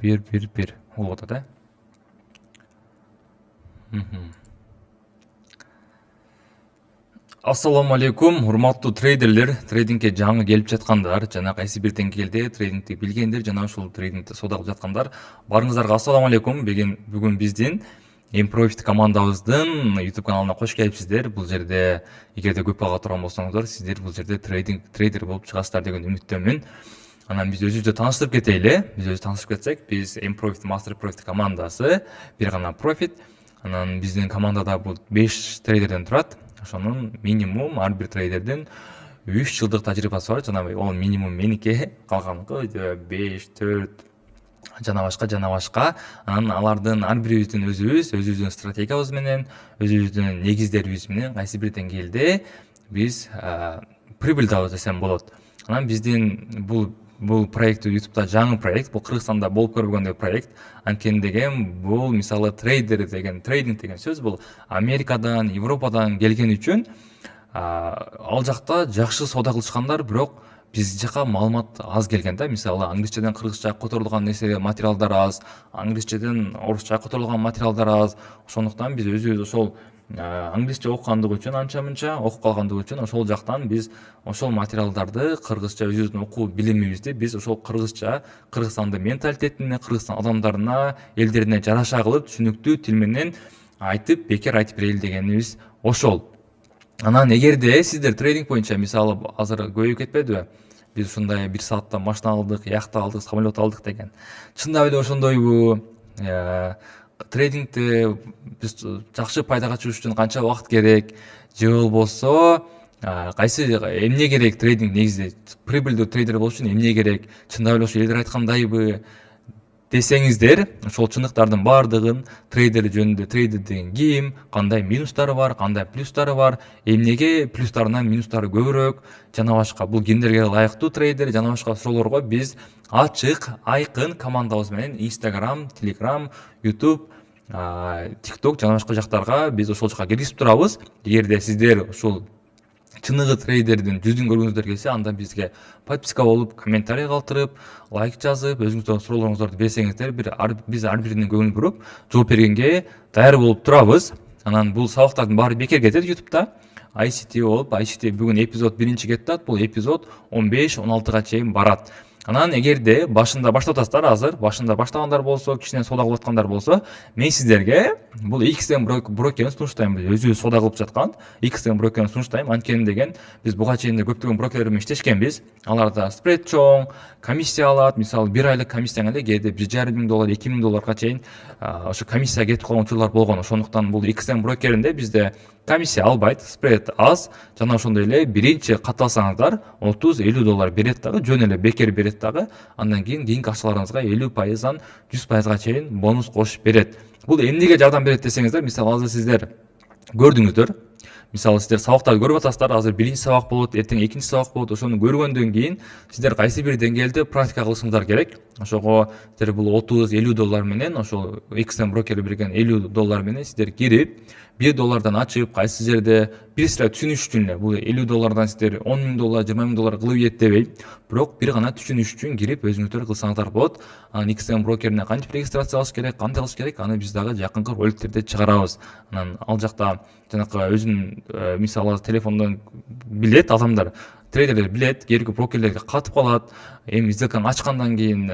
1 болуп атат Ассаламу алейкум, урматтуу трейдерлер, трейдингке жаңы келип жаткандар, жана кайсы бир деңгээлде трейдингди билгендер, жана ушул трейдингди соода кылып жаткандар, баарыңыздарга ассаламу алейкум. Бүгүн биздин Improfit командабыздын YouTube каналына кош келипсиздер. Бул жерде эгерде көп калга турган болсоңуздар, сиздер бул жерде трейдер болуп чыгасыздар деген үмүттөмүн. Анан биз өзүбүздү тааныштырып кетели. Биз өзүбүз тааныштырып кетсек, биз Improfit Master Profit командасы, бир гана Profit. Анан биздин командада бул 5 трейдерден турат. Ошонун минимум ар бир трейдердин 3 жылдык тажрыйбасы бар. Жана ол минимум меники, калганыкы 5, 4 жана башка. Анан алардын ар бирибиздин өзүбүздүн стратегиябыз менен, өзүбүздүн негиздерибиз менен кайсы бир деңгээлде биз прибыль табабыз десем болот. Анан биздин бул проект YouTube'да жаңы проект, бул Кыргызстанда болуп көрбөгөндөй проект. Анткени деген бул мисалы трейдинг деген сөз бул Америкадан, Европадан келген үчүн ал жакта жакшы соода кылышкандар, бирок биз жака маалымат аз келген да. Мисалы англисчеден кыргызчага которулган материалдар аз, англисчеден орусчага которулган материалдар аз. Ошондуктан биз өзүбүз ошол англисче окугандыгы үчүн анча-мынча окуп калгандыгы үчүн ошол жактан биз ошол материалдарды кыргызча өзүбүздүн окуу билимибизди биз ошол кыргызча, Кыргызстандын менталитетине, Кыргызстан адамдарына, элдерине жараша кылып, түшүнүктүү тил менен айтып, бекер айтып берели дегенибиз ошол. Анан эгерде сиздер трейдинг боюнча мисалы азыр көбөйүп кетпедиби? Биз ушундай 1 саатта машина алдык, яхта алдык, самолет алдык деген. Чындап эле ошондойбу? Трейдингде биз жакшы пайдага чыгыш үчүн канча убакыт керек? Же болбосо кайсы эмне керек трейдинг негизи? Прибыльдүү трейдер болуш үчүн эмне керек? Чындап эле ошо элдер айткандайбы десеңиздер, ошол чындыктардын баардыгын трейдер жөнүндө, трейдер деген ким, кандай минустары бар, кандай плюстары бар, эмнеге плюстарынан минустары көбүрөөк, жана башка бул кимдерге ылайыктуу трейдер, жана башка суроолорго биз ачык, айкын командабыз менен Instagram, Telegram, YouTube, TikTok жана башка жактарга биз ошол жака киргизип турабыз. Эгерде сиздер ушул чыныгы трейдердин жүзүн көргүңүздөр келсе, анда бизге подписка болуп, комментарий калтырып, лайк жазып, өзүңүздөрдүн суроолоруңуздарды берсеңиздер, биз ар биринин көңүл буруп, жооп бергенге даяр болуп турабыз. Анан бул сабактардын баары бекер кетет YouTube'да. ICT болуп, ICT бүгүн эпизод 1 кетти, бул эпизод 15-16га чейин барат. Анан эгерде башында баштап атасыздар, азыр башында баштагандар болсо, кичине соода кылып аткандар болсо, мен сиздерге бул XM брокерин сунуштайм. Өзүбүз соода кылып жаткан XM брокерин сунуштайм. Анткени деген биз буга чейин көптөгөн брокерлер менен иштешкенбиз. Аларда спред чоң, комиссия алат. Мисалы 1 айлык комиссияң эле кээде $1,500, $2,000 чейин ошо комиссия кетип калган учурлар болгон. Ошондуктан бул XM брокеринде бизде комиссия албайт, спред аз, жана ошондой эле биринчи катталсаңыздар $30-50 берет дагы, жөн эле бекер берет дагы. Андан кийинки акчаларыңызга 50%-дан 100%га чейин бонус кошуп берет. Бул эмнеге жардам берет десеңиздер, мисалы азыр сиздер көрдүңүздөр. Мисалы сиздер сабактарды көрүп атасыздар, азыр 1 сабак болот, эртең 2 сабак болот. Ошону көргөндөн кийин сиздер кайсы бир деңгээлде практика кылышыңыздар керек. Ошого сиздер бул $30-50 менен, ошол XM брокери берген $50 менен сиздер кирип, $1 ачып, кайсы жерде бир сыра түшүнүш үчүн эле, бул $50 сиздер $10,000, $20,000 кылып жетпей, бирок бир гана түшүнүш үчүн кирип өзүңүздөр кылсаңыздар болот. Анан XM брокерине кантип регистрация кылыш керек, кандай кылыш керек, аны биз дагы жакынкы роликтерде чыгарабыз. Анан ал жакта жанакы өзүнүн мисалы телефондон билет адамдар, трейдерлер билет, кээинки брокерлерге катып калат. Эми сделканы ачкандан кийин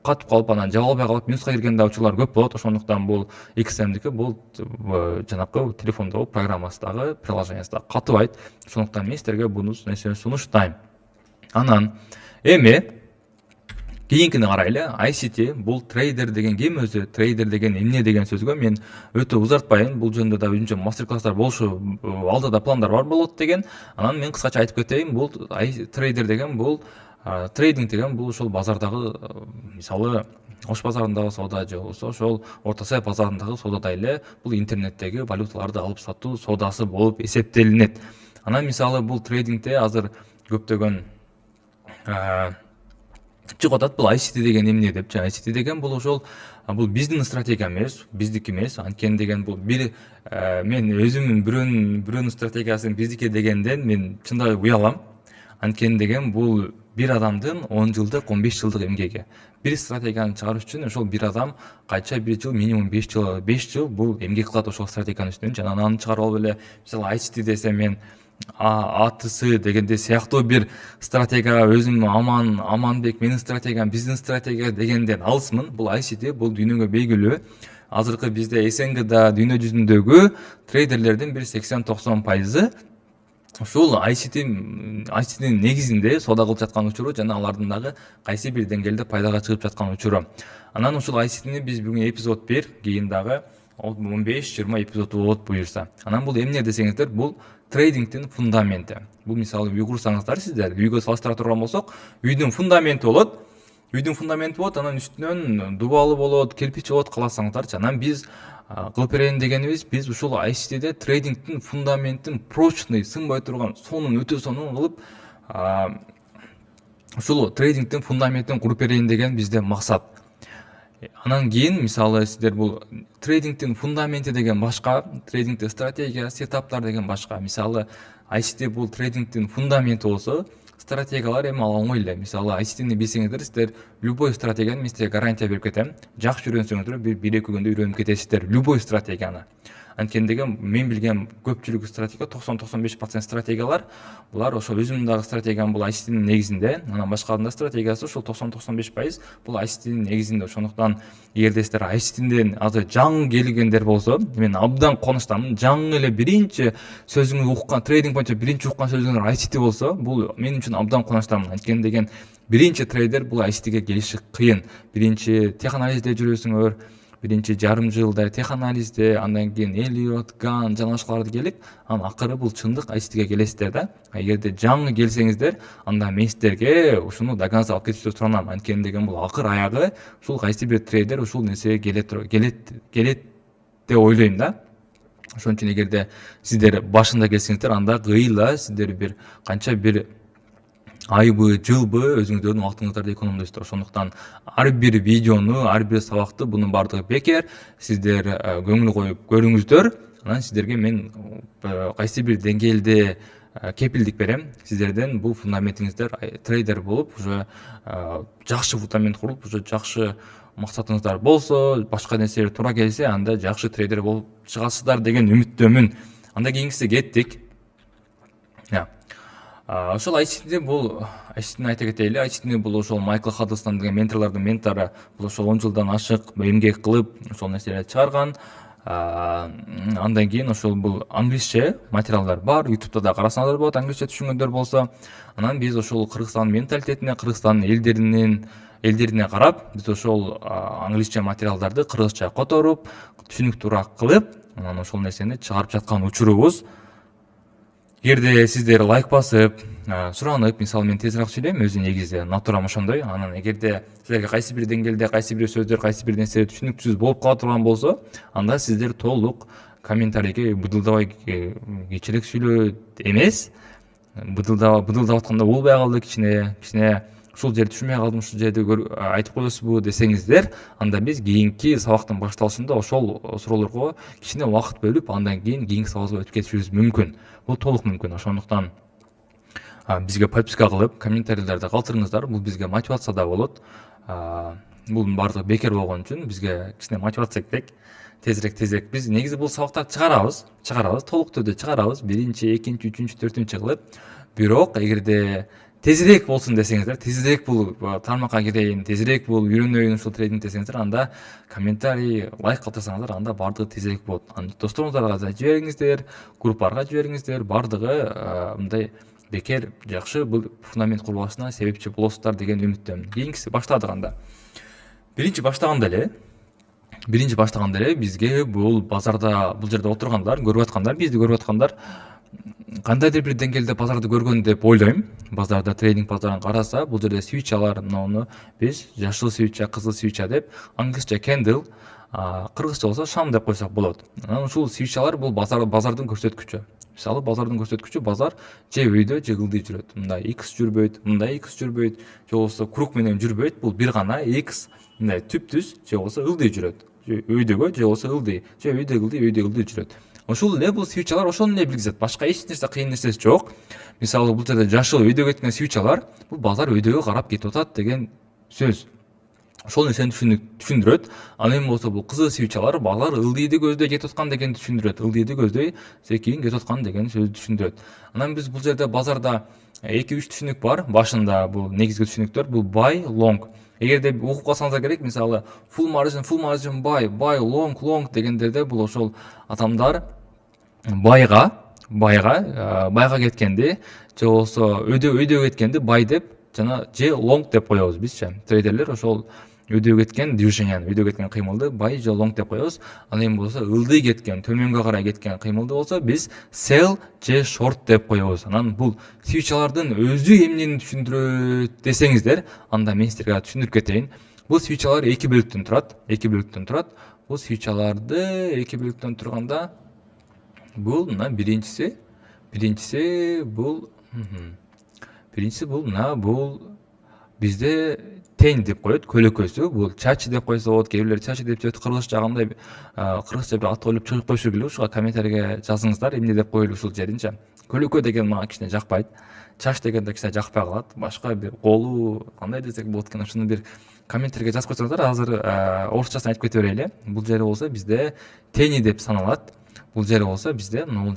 катып калып, анан жаба албай калып, минуска кирген да учурлар көп болот. Ошондуктан бул XMдики бул жанакы телефондогу программасындагы, приложениясында катыбайт. Ошондуктан мен сиздерге бул нерсени сунуштайм. Анан эми кийинкини карайлы. ICT бул трейдер деген ким өзү? Трейдер деген эмне деген сөзгө мен өтө узартпайын. Бул жөнүндө да өзүнчө мастер-класстар болушу алдыда пландар бар болот деген. Анан мен кыскача айтып кетейин. Бул трейдер деген бул трейдинг деген бул ошол базардагы мисалы Ош базарындагы соода же болбосо ошол Орто Сай базарындагы соодада эле бул интернеттеги валюталарды алып сатуу соодасы болуп эсептелинет. Анан мисалы бул трейдингде азыр көптөгөн чыгып атат, бул ICT деген эмне деп. ICT деген бул ошол бул биздин стратегия эмес, биздики эмес. Анткени деген бул бир мен өзүмдүн бирөөнүн стратегиясын биздики дегенден мен чындап уялам. Анткени деген бул бир адамдын 10 жылдык 15 жылдык эмгеги. Бир стратегияны чыгарыш үчүн ошол бир адам кайча бир жыл, минимум 5 жыл бул эмгек кылат ошол стратегиянын үстүнөн. Жана аны чыгарып алып эле мисалы ICT десем мен АТС дегенде сыяктуу бир стратегия өзүм Аманбек менин стратегиям, биздин стратегия дегенден алысмын. Бул ICT бул дүйнөгө белгилүү. Азыркы бизде СНГда дүйнө жүзүндөгү трейдерлердин бир 80-90% ушул ICTнин негизинде соода кылып жаткан учуру жана алардын дагы кайсы бир деңгээлде пайдага чыгып жаткан учуру. Анан ушул ICTни биз бүгүн эпизод 1, кийин дагы 15-20 эпизод болот буюрса. Анан бул эмне десеңиздер, бул трейдингдин фундаменти. Бул мисалы үй курсаңыздар, сиздер үйгө салыштыра турган болсок, үйдүн фундаменти болот. Анан үстүнөн дубалы болот, кирпич болот каласаңыздарчы. Анан биз кылып берейин дегенибиз, биз ушул ICTде трейдингдин фундаментин прочный, сынбай турган, сонун, өтө сонун кылып ушул трейдингдин фундаментин куруп берейин деген бизде максат. Анан кийин мисалы сиздер бул трейдингдин фундаменти деген башка, трейдингдин стратегия, сетаптар деген башка. Мисалы ICT бул трейдингдин фундаменти болсо, стратегиялар эми ал оңой эле. Мисалы ICTни билсеңиздер, сиздер любой стратегияны мен силерге гарантия берип кетем. Жакшы үйрөнсөңүздөр бир 1-2 күндө үйрөнүп кетесиздер любой стратегияны. Анткени мен билген көпчүлүк стратегия 90-95% стратегиялар булар ошо өзүмдүн дагы стратегиям бул ICTнин негизинде. Анан башкалардын стратегиясы ошол 90-95% бул ICTнин негизинде. Ошондуктан эгерде сиздер ICTден азыр жаңы келгендер болсо, мен абдан кубанычтамын. Жаңы эле биринчи сөзүңүз уккан, трейдинг боюнча биринчи уккан сөзүңүз ICT болсо, бул мен үчүн абдан кубанычтамын. Анткени биринчи трейдер бул ICTге келиши кыйын. Биринчи теханализде жүрөсүңөр, биринчи жарым жылда теханализде, андан кийин Эллиот, Ган жана башкаларды келип, анан акыры бул чындык ICTге келесиздер да. Эгерде жаңы келсеңиздер, анда мен сиздерге ушуну дагаза алып кетип турамын. Анткени бул акыр аягы ушул кайсы бир трейдер ушул нерсеге келет деп ойлойм да. Ошон үчүн эгерде сиздер башында келсеңиздер, анда кыйла сиздер бир канча бир айбы, жылбы өзүңүздөрдүн убактыңыздарды экономдойсуздар. Ошондуктан ар бир видеону, ар бир сабакты бунун баардыгы бекер. Сиздер көңүл коюп көрүңүздөр. Анан сиздерге мен кайсы бир деңгээлде кепилдик берем. Сиздерден бул фундаментиңиздер трейдер болуп, уже жакшы фундамент куруп, уже жакшы максатыңыздар болсо, башка нерселер туура келсе, анда жакшы трейдер болуп чыгасыздар деген үмүттөмүн. Анда кийинкиси кеттик. Ошол ICT бул ICTни айта кетели. ICT бул ошол Майкл Хаддлстон деген менторлордун ментору. Бул ошол 10 жылдан ашык эмгек кылып ошол нерселерди чыгарган. Андан кийин ошол бул англисче материалдар бар. YouTube'да да карасаңыздар болот, англисче түшүнгөндөр болсо. Анан биз ошол Кыргызстан менталитетине, Кыргызстан элдерине карап, биз ошол англисче материалдарды кыргызча которуп, түшүнүктүүрөөк кылып, анан ошол нерсени чыгарып жаткан учурубуз. Эгерде сиздер лайк басып, суранып, мисалы мен тезирээк сүйлөйм, өзү негизи натурам ошондой. Анан эгерде силерге кайсы бир деңгээлде, кайсы бир сөздөр, кайсы бир нерсе түшүнүксүз болуп кала турган болсо, анда сиздер толук комментарийге быдылдабай кичирээк сүйлөп эмес, быдылдап атканда болбой калды, кичине ушул жерди түшүнбөй калдым, ушул жерди айтып коесузбу десеңиздер, анда биз кийинки сабактын башталышында ошол суроолорго кичине убакыт бөлүп, андан кийинки сабагыбызга өтүп кетишибиз мүмкүн. Бул толук мүмкүн. Ошондуктан бизге подписка кылып, комментарийлерди калтырыңыздар. Бул бизге мотивация да болот. Бул баардыгы бекер болгон үчүн бизге кичине мотивация керек. Тезирээк биз негизи бул сабактарды чыгарабыз, толук түрдө чыгарабыз. 1-чи, 2-чи, 3-чү, 4-чү кылып. Бирок эгерде тезирээк болсун десеңиздер, тезирээк бул тармакка кирейин, тезирээк бул үйрөнөйүн ушул трейдинг десеңиздер, анда комментарий, лайк калтырсаңыздар, анда баардыгы тезирээк болот. Досторуңуздарга да жибериңиздер, группаларга жибериңиздер, баардыгы мындай бекер жакшы бул фундамент курулушуна себепчи болосуздар деген үмүттөмүн. Кийинкиси баштадык анда. Биринчи баштаганда эле бизге бул базарда, бул жерде отургандар, көрүп аткандар, бизди көрүп аткандар кандайдыр бир деңгээлде базарды көргөн деп ойлойм. Базарда трейдинг базарын караса, бул жерде свитчалар, муну биз жашыл свитча, кызыл свитча деп, англисче candle, кыргызча болсо шам деп койсок болот. Анан ушул свитчалар бул базардын көрсөткүчү. Мисалы базардын көрсөткүчү базар же өйдө же ылдый жүрөт. Мындай X жүрбөйт, мындай X жүрбөйт, же болбосо круг менен жүрбөйт. Бул бир гана X мындай түп-түз же болбосо ылдый жүрөт. Же өйдөгө же болбосо ылдый, же өйдө ылдый жүрөт. ошол эле бул свечалар ошону эле билгизет, башка эч нерсе кыйын нерсеси жок. Мисалы бул жерде жашыл өйдө кеткен свечалар бул базар өйдөөгө карап кетип атат деген сөз. Ошол нерсени түшүндүрөт. Ал эми болсо бул кызыл свечалар базар ылдийди көздөй кетип аткан дегенди түшүндүрөт. Ылдийди көздөй секийин кетип аткан деген сөздү түшүндүрөт. Анан биз бул жерде базарда 2-3 түшүнүк бар. Башында бул негизги түшүнүктөр бул buy long. Эгерде окуп калсаңыздар керек, мисалы full margin buy long дегендерде бул ошол адамдар байга кеткенди же болсо өйдө кеткенди buy деп жана же long деп коебуз бизчи. Трейдерлер ошол өйдө кеткен движенияны, өйдө кеткен кыймылды buy же long деп коебуз. Ал эми болсо ылдый кеткен, төмөнгө карай кеткен кыймылды болсо биз sell же short деп коебуз. Анан бул свечалардын өзү эмнени түшүндүрөт десеңиздер, анда мен силерге түшүндүрүп кетейин. Бул свечалар 2 бөлүктөн турат. Бул свечаларды 2 бөлүктөн турганда бул мына биринчиси бул бул бизде тень деп коет, көлөкөсү. Бул чачы деп койсо болот, кээ бирлер чачы деп жүрөт. Кыргызча жагандай кыргызча бир ат ойлоп чыгып коюшу керек. Ушуга комментарийге жазыңыздар, эмне деп коелу ушул жеринчи. Көлөкө деген мага кичине жакпайт. Чач деген да кичине жакпай калат. Башка бир колу кандай десек болот экен, ушуну бир комментарийге жазып койсоңуздар. Азыр орусчасын айтып кете берели. Бул жери болсо бизде тени деп саналат. Бул жери болсо бизде нол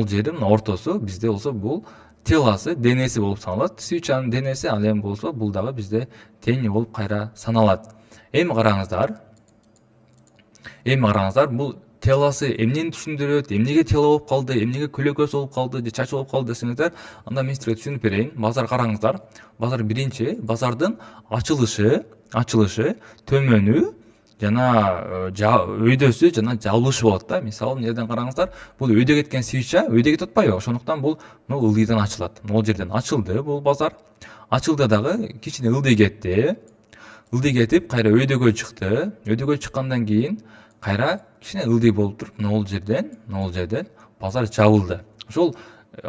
жери мына ортосу бизде болсо бул теласы, денеси болуп саналат. Свечанын денеси, ал эми болсо бул дагы бизде тени болуп кайра саналат. Эми караңыздар, бул теласы эмнени түшүндүрөт, эмнеге тела болуп калды, эмнеге көлөкөсү болуп калды же чачы болуп калды десеңиздер, анда мен силерге түшүндүрүп берейин. Базар караңыздар. Базар биринчи базардын ачылышы, төмөнү жана өйдөсү жана жабылышы болот да. Мисалы мына жерден караңыздар, бул өйдө кеткен свеча өйдө кетип атпайбы? Ошондуктан бул ылдыйдан ачылат. Могул жерден ачылды бул базар. Ачылды дагы кичине ылдый кетти. Ылдый кетип кайра өйдөгө чыкты. Өйдөгө чыккандан кийин кайра кичине ылдый болуп туруп могул жерден базар жабылды. Ошол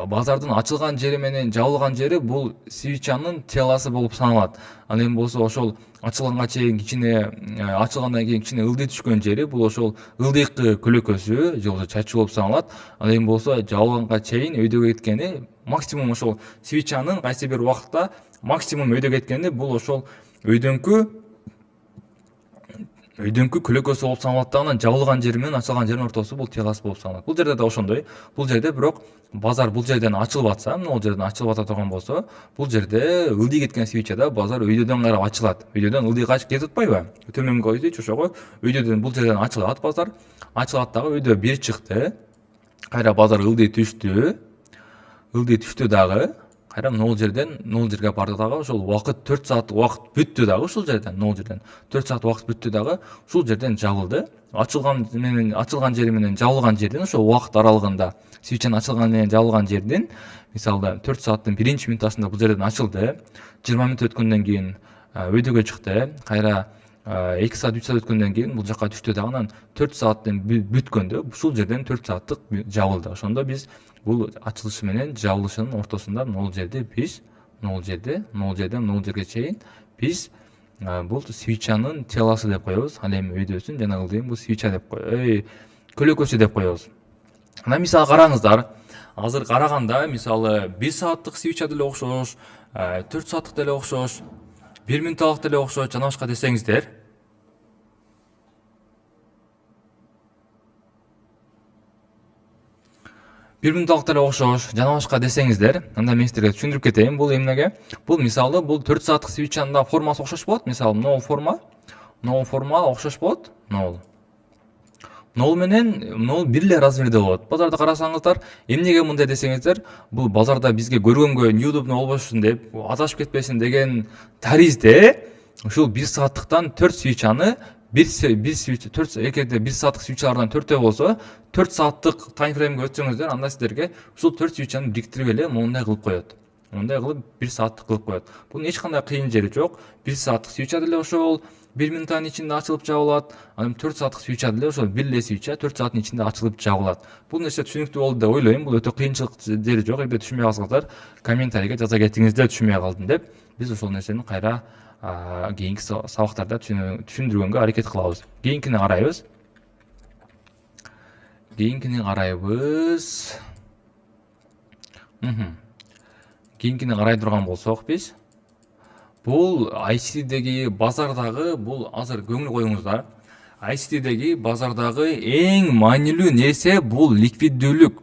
базардын ачылган жери менен жабылган жери бул свечанын теласы болуп саналат. Ал эми болсо ошол ачылганга чейин ачылгандан кийин кичине ылдый түшкөн жери бул ошол ылдыйкы көлөкөсү же болбосо чачы болуп саналат. Ал эми болсо жабылганга чейин өйдөгө кеткени максимум ошол свечанын кайсы бир убакытта максимум өйдө кеткени бул ошол өйдөңкү көлөкөсү болуп саналат да. Анан жабылган жери менен ачылган жердин ортосу бул теласы болуп саналат. Бул жерде да ошондой. Бул жерде бирок базар бул жерден ачылып атса, могул жерден ачылып ата турган болсо, бул жерде ылдый кеткен свечада базар өйдөдөн карап ачылат. Өйдөдөн ылдый качып кетип атпайбы? Төмөнгө койсойчу ошого өйдөдөн бул жерден ачылат базар. Ачылат дагы өйдө бир чыкты. Кайра базар ылдый түштү дагы. Кайра могул жерге барды дагы. Ошол убакыт 4 саат убакыт бүттү дагы ушул жерден. Могул жерден 4 саат убакыт бүттү дагы. Ушул жерден жабылды. Ачылган жери менен жабылган жердин ошол убакыт аралыгында свечанын ачылган менен жабылган жердин мисалда 4 сааттын 1-минутасында бул жерден ачылды. 20 минут өткөндөн кийин өйдөгө чыкты. Кайра 2 саат 3 саат өткөндөн кийин бул жакка түштү дагы. Анан 4 сааттын бүткөндө ушул жерден 4 сааттык жабылды. Ошондо биз бул ачылышы менен жабылышынын ортосунда могул жерде биз могул жерге чейин биз бул свечанын теласы деп коебуз. Ал эми өйдөсүн жана ылдыйын бул свеча деп көлөкөсү деп коебуз. Анан мисалы караңыздар, азыр караганда мисалы 1 сааттык свеча деле окшош, 4 сааттык деле окшош, 1 минутталык деле окшош, жана башка десеңиздер. 1 минутталык деле окшош, жана башка десеңиздер, анда мен силерге түшүндүрүп кетейин. Бул эмнеге? Бул мисалы бул 4 сааттык свечанын да формасы окшош болот. Мисалы могул форма окшош болот. Нол менен бир эле размерде болот. Базарда карасаңыздар, эмнеге мындай десеңиздер, бул базарда бизге көргөнгө неудобно болбошун деп, адашып кетпесин деген таризде ушул 1 сааттыктан 4 свечаны эгерде 1 сааттык свечалардан 4 болсо, 4 сааттык таймфреймге өтсөңүздөр, анда силерге ушул 4 свечаны бириктирип эле моундай кылып коет. Мындай кылып 1 сааттык кылып коет. Бунун эч кандай кыйын жери жок. 1 сааттык свеча деле ошол 1 минуттан ичинде ачылып жабылат. Анан 4 сааттык свеча деле ошол бир эле свеча 4 сааттын ичинде ачылып жабылат. Бул нерсе түшүнүктүү болду деп ойлойм. Бул өтө кыйынчылык жери жок. Эгерде түшүнбөй калсаңыздар, комментарийге жаза кетиңиздер, түшүнбөй калдым деп. Биз ошол нерсени кайра кийинки сабактарда түшүндүргөнгө аракет кылабыз. Кийинкине карайбыз. Кийинкини карайбыз. Кийинкини карай турган болсок биз, бул ICT'деги базардагы, бул азыр көңүл коюңуздар. ICT'деги базардагы эң маанилүү нерсе бул ликвиддүүлүк.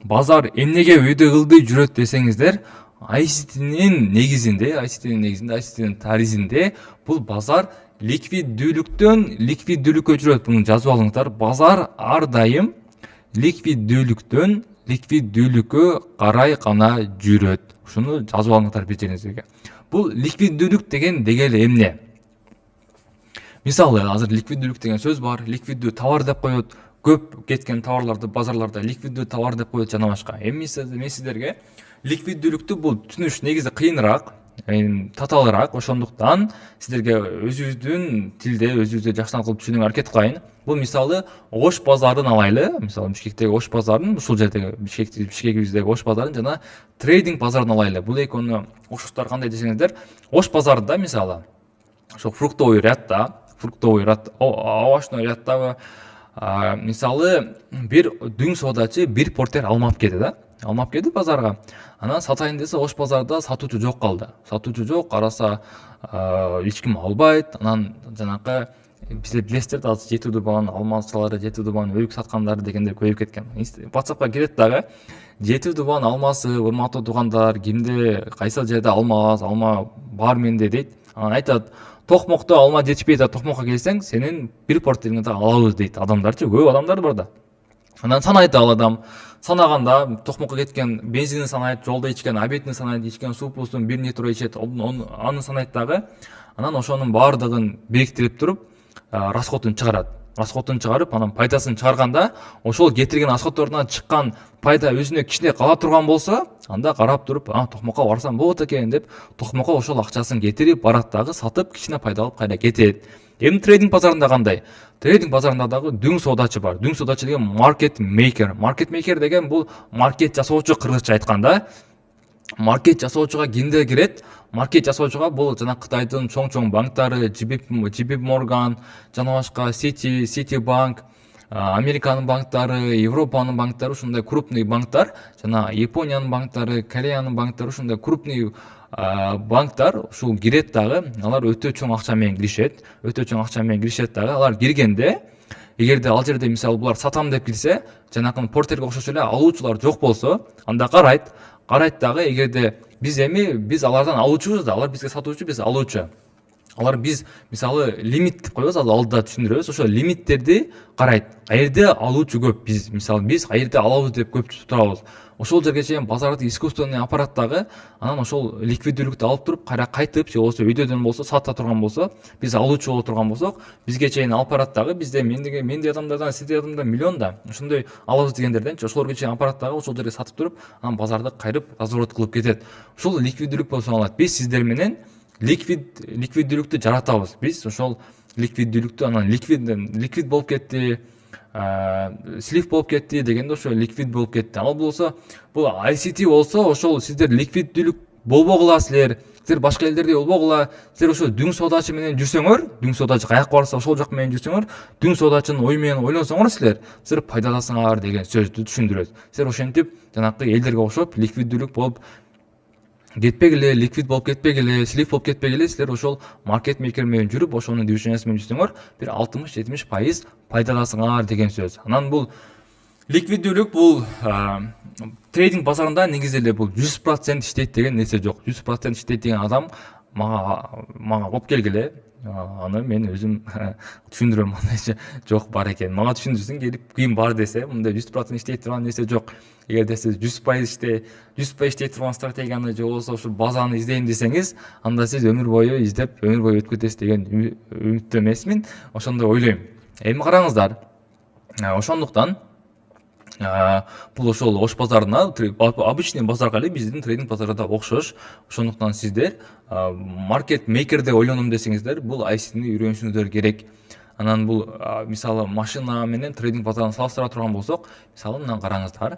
Базар эмнеге өйдө кылды жүрөт десеңиздер, ICT'нин негизинде, ICT'нин таризинде бул базар ликвиддүүлүккө жүрөт. Буну жазып алыңыздар. Базар ар дайым ликвиддүүлүккө карай гана жүрөт. Ушуну жазып алыңыздар бир жериңизге. Бул ликвиддүүлүк деген эле эмне? Мисалы, азыр ликвиддүүлүк деген сөз бар. Ликвиддүү товар деп коет. Көп кеткен товарларды базарларда ликвиддүү товар деп коет жана башка. Эми мен сиздерге ликвиддүүлүктү бул түшүнүш негизи кыйыныраак, татаалыраак. Ошондуктан сиздерге өзүбүздүн тилде, өзүбүздө жакшыраак кылып түшүнүүгө аракет кылайын. Бул мисалы Ош базарын алайлы. Мисалы Бишкектеги Ош базарын, ушул жердеги Бишкегибиздеги Ош базарын жана трейдинг базарын алайлы. Бул экөөнүн окшоштуктары кандай десеңиздер, Ош базарында мисалы ошо фруктовый рядда, овощной ряддагы мисалы бир дүң соодачы бир портер алмап келди да. Алмап келди базарга. Анан сатайын десе Ош базарда сатуучу жок калды. Сатуучу жок, караса эч ким албайт. Анан жанакы бизде билесиздер да, жети дубан алмачылары, жети дубан өйүк саткандары дегендер көбөйүп кеткен. WhatsAppка кирет дагы, жети дубан алмасы, урматтуу туугандар, кимде кайсы жерде алма бар менде дейт. Анан айтат, Токмокто алма жетишпейт, Токмокко келсең, сенин бир портериңди алабыз дейт. Адамдарчы, көп адамдар бар да. Анан санайт ал адам. Санаганда Токмокко кеткен бензинин санайт, жолдо ичкен обедин санайт, ичкен суупусун бир литр ичет, аны санайт дагы. Анан ошонун баардыгын бириктирип туруп, расходун чыгарат. Расходун чыгарып, анан пайдасын чыгарганда, ошол кетирген расходторунан чыккан пайда өзүнө кичине кала турган болсо, анда карап туруп, Токмокко барсам болот экен деп, Токмокко ошол акчасын кетирип, барат дагы сатып, кичине пайда алып кайра кетет. Эми трейдинг базарында кандай? Трейдинг базарында дагы дүң соодачы бар. Дүң соодачы деген маркет мейкер. Маркет мейкер деген бул маркет жасоочу, кыргызча айтканда. Маркет жасоочуга кимдер кирет? Маркет жасоочуга бул жана Кытайдын чоң банктары, JP Morgan, жана башка Citibank, Американын банктары, Европанын банктары, ушундай крупный банктар, жана Япониянын банктары, Кореянын банктары, ушундай крупный банктар ушул кирет дагы. Алар өтө чоң акча менен киришет. Дагы. Алар киргенде, эгерде ал жерде мисалы булар сатам деп кирсе, жанакы портерге окшош эле алуучулар жок болсо, анда карайт дагы, эгерде биз алардан алуучубуз да, алар бизге сатуучу, биз алуучу. Алар биз мисалы лимит деп коебуз, алдыда түшүндүрөбүз. Ошо лимиттерди карайт. Каерде алуучу көп, биз каерде алабыз деп көп турабыз. Ошол жерге чейин базарды искусственный аппарат дагы, анан ошол ликвиддүүлүктү алып туруп, кайтып, же болбосо өйдөдөн болсо, сата турган болсо, биз алуучу боло турган болсок, бизге чейин аппарат дагы, бизде менде адамдардан, сизде адамдардан миллион да, ошондой алабыз дегендерденчи, ошолорго чейин аппарат дагы ошол жерге сатып туруп, анан базарды кайрып разворот кылып кетет. Ушул ликвиддүүлүк болуп саналат. Биз сиздер менен ликвиддүүлүктү жаратабыз. Биз ошол ликвиддүүлүктү анан ликвид болуп кетти, слив болуп кетти дегенде ошо ликвид болуп кетти. Ал болсо, бул ICT болсо, ошол сиздер ликвиддүүлүк болбогула силер башка элдердей болбогула, силер ошо дүң соодачы менен жүрсөңөр, дүң соодачы каякка барса ошол жак менен жүрсөңөр, дүң соодачынын ою менен ойлонсоңор силер пайдаласыңар деген сөздү түшүндүрөт. Силер ошентип жанакы элдерге окшоп ликвиддүүлүк болуп кетпегиле, ликвид болуп кетпегиле, слив болуп кетпегиле, силер ошол маркет мейкер менен жүрүп, ошонун движениясы менен жүрсөңөр, бир 60-70% пайдаласыңар деген сөз. Анан бул ликвиддүүлүк бул трейдинг базарында негизи эле бул 100% иштейт деген нерсе жок. 100% иштейт деген адам мага алып келгиле. Аны мен өзүм түшүндүрөм, андай жок бар экен. Мага түшүндүрсүң, келип кийин бар десе, мындай 100% иштейт турган нерсе жок. Эгерде сиз 100% иштейт турган стратегияны же болбосо ушул базаны издейм десеңиз, анда сиз өмүр бою издеп, өмүр бою өтүп кетесиз деген үмүттө эмесмин. Ошондой ойлойм. Эми караңыздар. Ошондуктан бул ошол Ош базарына, обычный базарга эле биздин трейдинг базарында окшош. Ошондуктан сиздер маркет мейкерде ойлоном десеңиздер, бул ICT-ни үйрөнүшүңүздөр керек. Анан бул мисалы машина менен трейдинг базарын салыштыра турган болсок, мисалы мына караңыздар.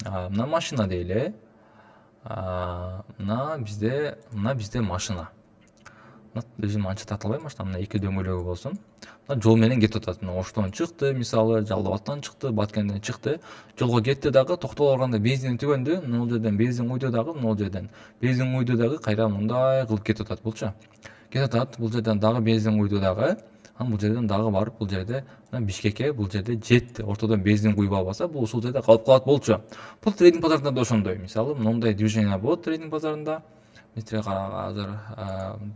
Мына машина дейле. Мына бизде машина. өзүм анча тарта албайм, мына 2 дөңгөлөгү болсун. Жол менен кетип атат. Оштон чыкты, мисалы Жалал Абадтан чыкты, Баткенден чыкты. Жолго кетти дагы, токтоло барганда бензин түгөндү. Могул жерден бензин куйду дагы, могул жерден бензин куйду дагы, кайра мындай кылып кетип атат булчу. Кетип атат, бул жерден дагы бензин куйду дагы. Анан бул жерден дагы барып, бул жерде Бишкекке бул жерде жетти. Ортодон бензин куюп албаса, бул ушул жерде калып калат болчу. Бул трейдинг базарында да ошондой. Мисалы, мындай движение болот трейдинг базарында. Азыр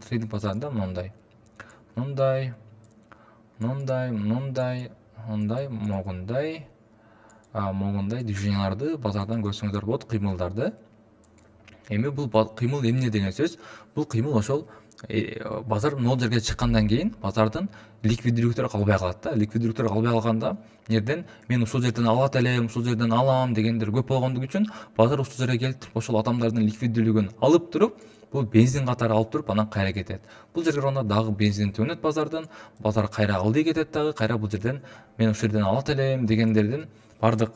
трейдинг базарында мындай. Мындай, могундай движенияларды базардан көрсөңүздөр болот, кыймылдарды. Эми бул кыймыл эмне деген сөз? Бул кыймыл ошол базар могул жерге чыккандан кийин базардын ликвиддүүлүктөрү калбай калат да. Ликвиддүүлүктөр калбай калганда жерден мен ушул жерден алат элем, ушул жерден алам дегендер көп болгондугу үчүн базар ушул жерге келип туруп ошол адамдардын ликвиддүүлүгүн алып туруп, бул бензин катары алып туруп анан кайра кетет. Бул жерге барганда дагы бензин түгөнөт базардан, базар кайра алды кетет дагы, кайра бул жерден мен ушул жерден алат элем дегендердин бардык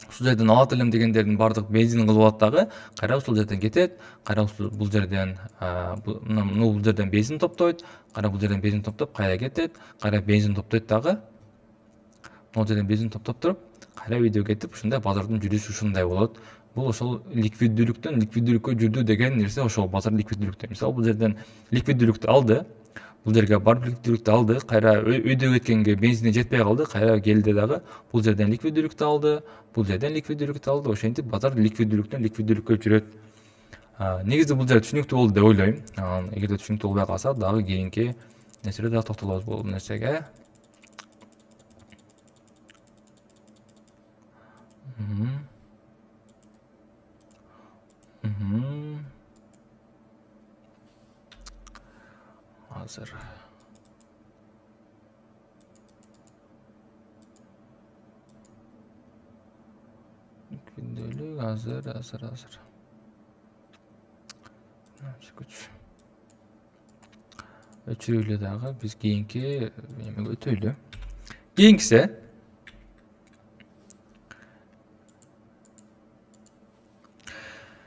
ушул жерден алат элем дегендердин бардык бензин кылып алат дагы, кайра ушул жерден кетет, кайра бул жерден бул жерден бензин топтойт, кайра бул жерден бензин топтоп кайра кетет, кайра бензин топтойт дагы. Могул жерден бензин топтоп туруп, кайра үйдө кетип, ушундай базардын жүрүшү ушундай болот. Бул ошол ликвиддүүлүккө жүрдү деген нерсе ошол базар ликвиддүүлүктө. Мисалы бул жерден ликвиддүүлүктү алды, бул жерге барып ликвиддүүлүктү алды, кайра үйдө кеткенге бензини жетпей калды, кайра келди дагы бул жерден ликвиддүүлүктү алды, бул жерден ликвиддүүлүктү алды. Ошентип базар ликвиддүүлүктөн ликвиддүүлүккө жүрөт. Негизи бул жер түшүнүктүү болду деп ойлойм. Эгерде түшүнүктүү болбой калса, дагы кийинки нерселерде дагы токтолобуз бул нерсеге. Азыр күндөлүк азыр өчүрөйлү дагы биз кийинки эмеге өтөйлү.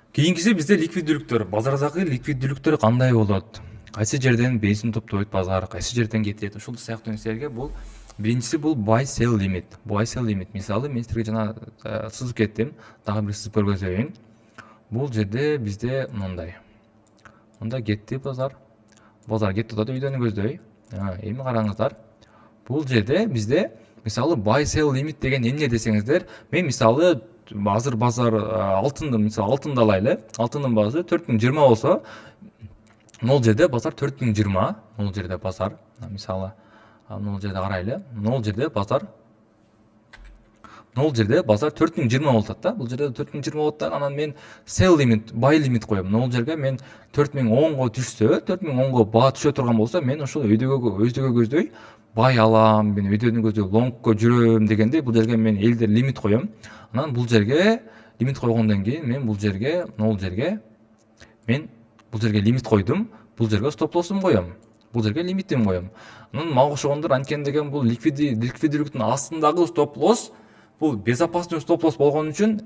Кийинкиси бизде ликвиддүүлүктөр, базардагы ликвиддүүлүктөр кандай болот? Кайсы жерден бензин топтойт базар, кайсы жерден кетет? Ушул сыяктуу нерселерге бул биринчиси бул buy sell limit. Buy sell limit. Мисалы мен силерге жана сызып кеттим, дагы бир сызып көргөзөйүн. Бул жерде бизде мындай кетти базар. Базар кетти да үйдөн көздөй. Эми караңыздар. Бул жерде бизде мисалы buy sell limit деген эмне десеңиздер, мен мисалы азыр базар алтынды мисалы алтынды алайлы. Алтындын баасы 4020 болсо, могул жерде базар 4020, могул жерде базар мисалы могул жерде карайлы. Могул жерде базар 4020 болуп атат да. Бул жерде 4020 болот да. Анан мен sell limit, buy limit коем. Могул жерге мен 4010го түшсө, 4010го баа түшө турган болсо, мен ошол өйдөгө көздөй buy алам, мен өйдөнү көздөй longго жүрөм дегенде бул жерге мен элдер лимит коем. Анан бул жерге лимит койгондон кийин мен бул жерге лимит койдум. Бул жерге стоп лоссум коем. Бул жерге лимитим коем. Анан мага окшогондор анткени деген бул ликвиддүүлүктүн астындагы стоп лосс бул безопасный стоп лосс болгон үчүн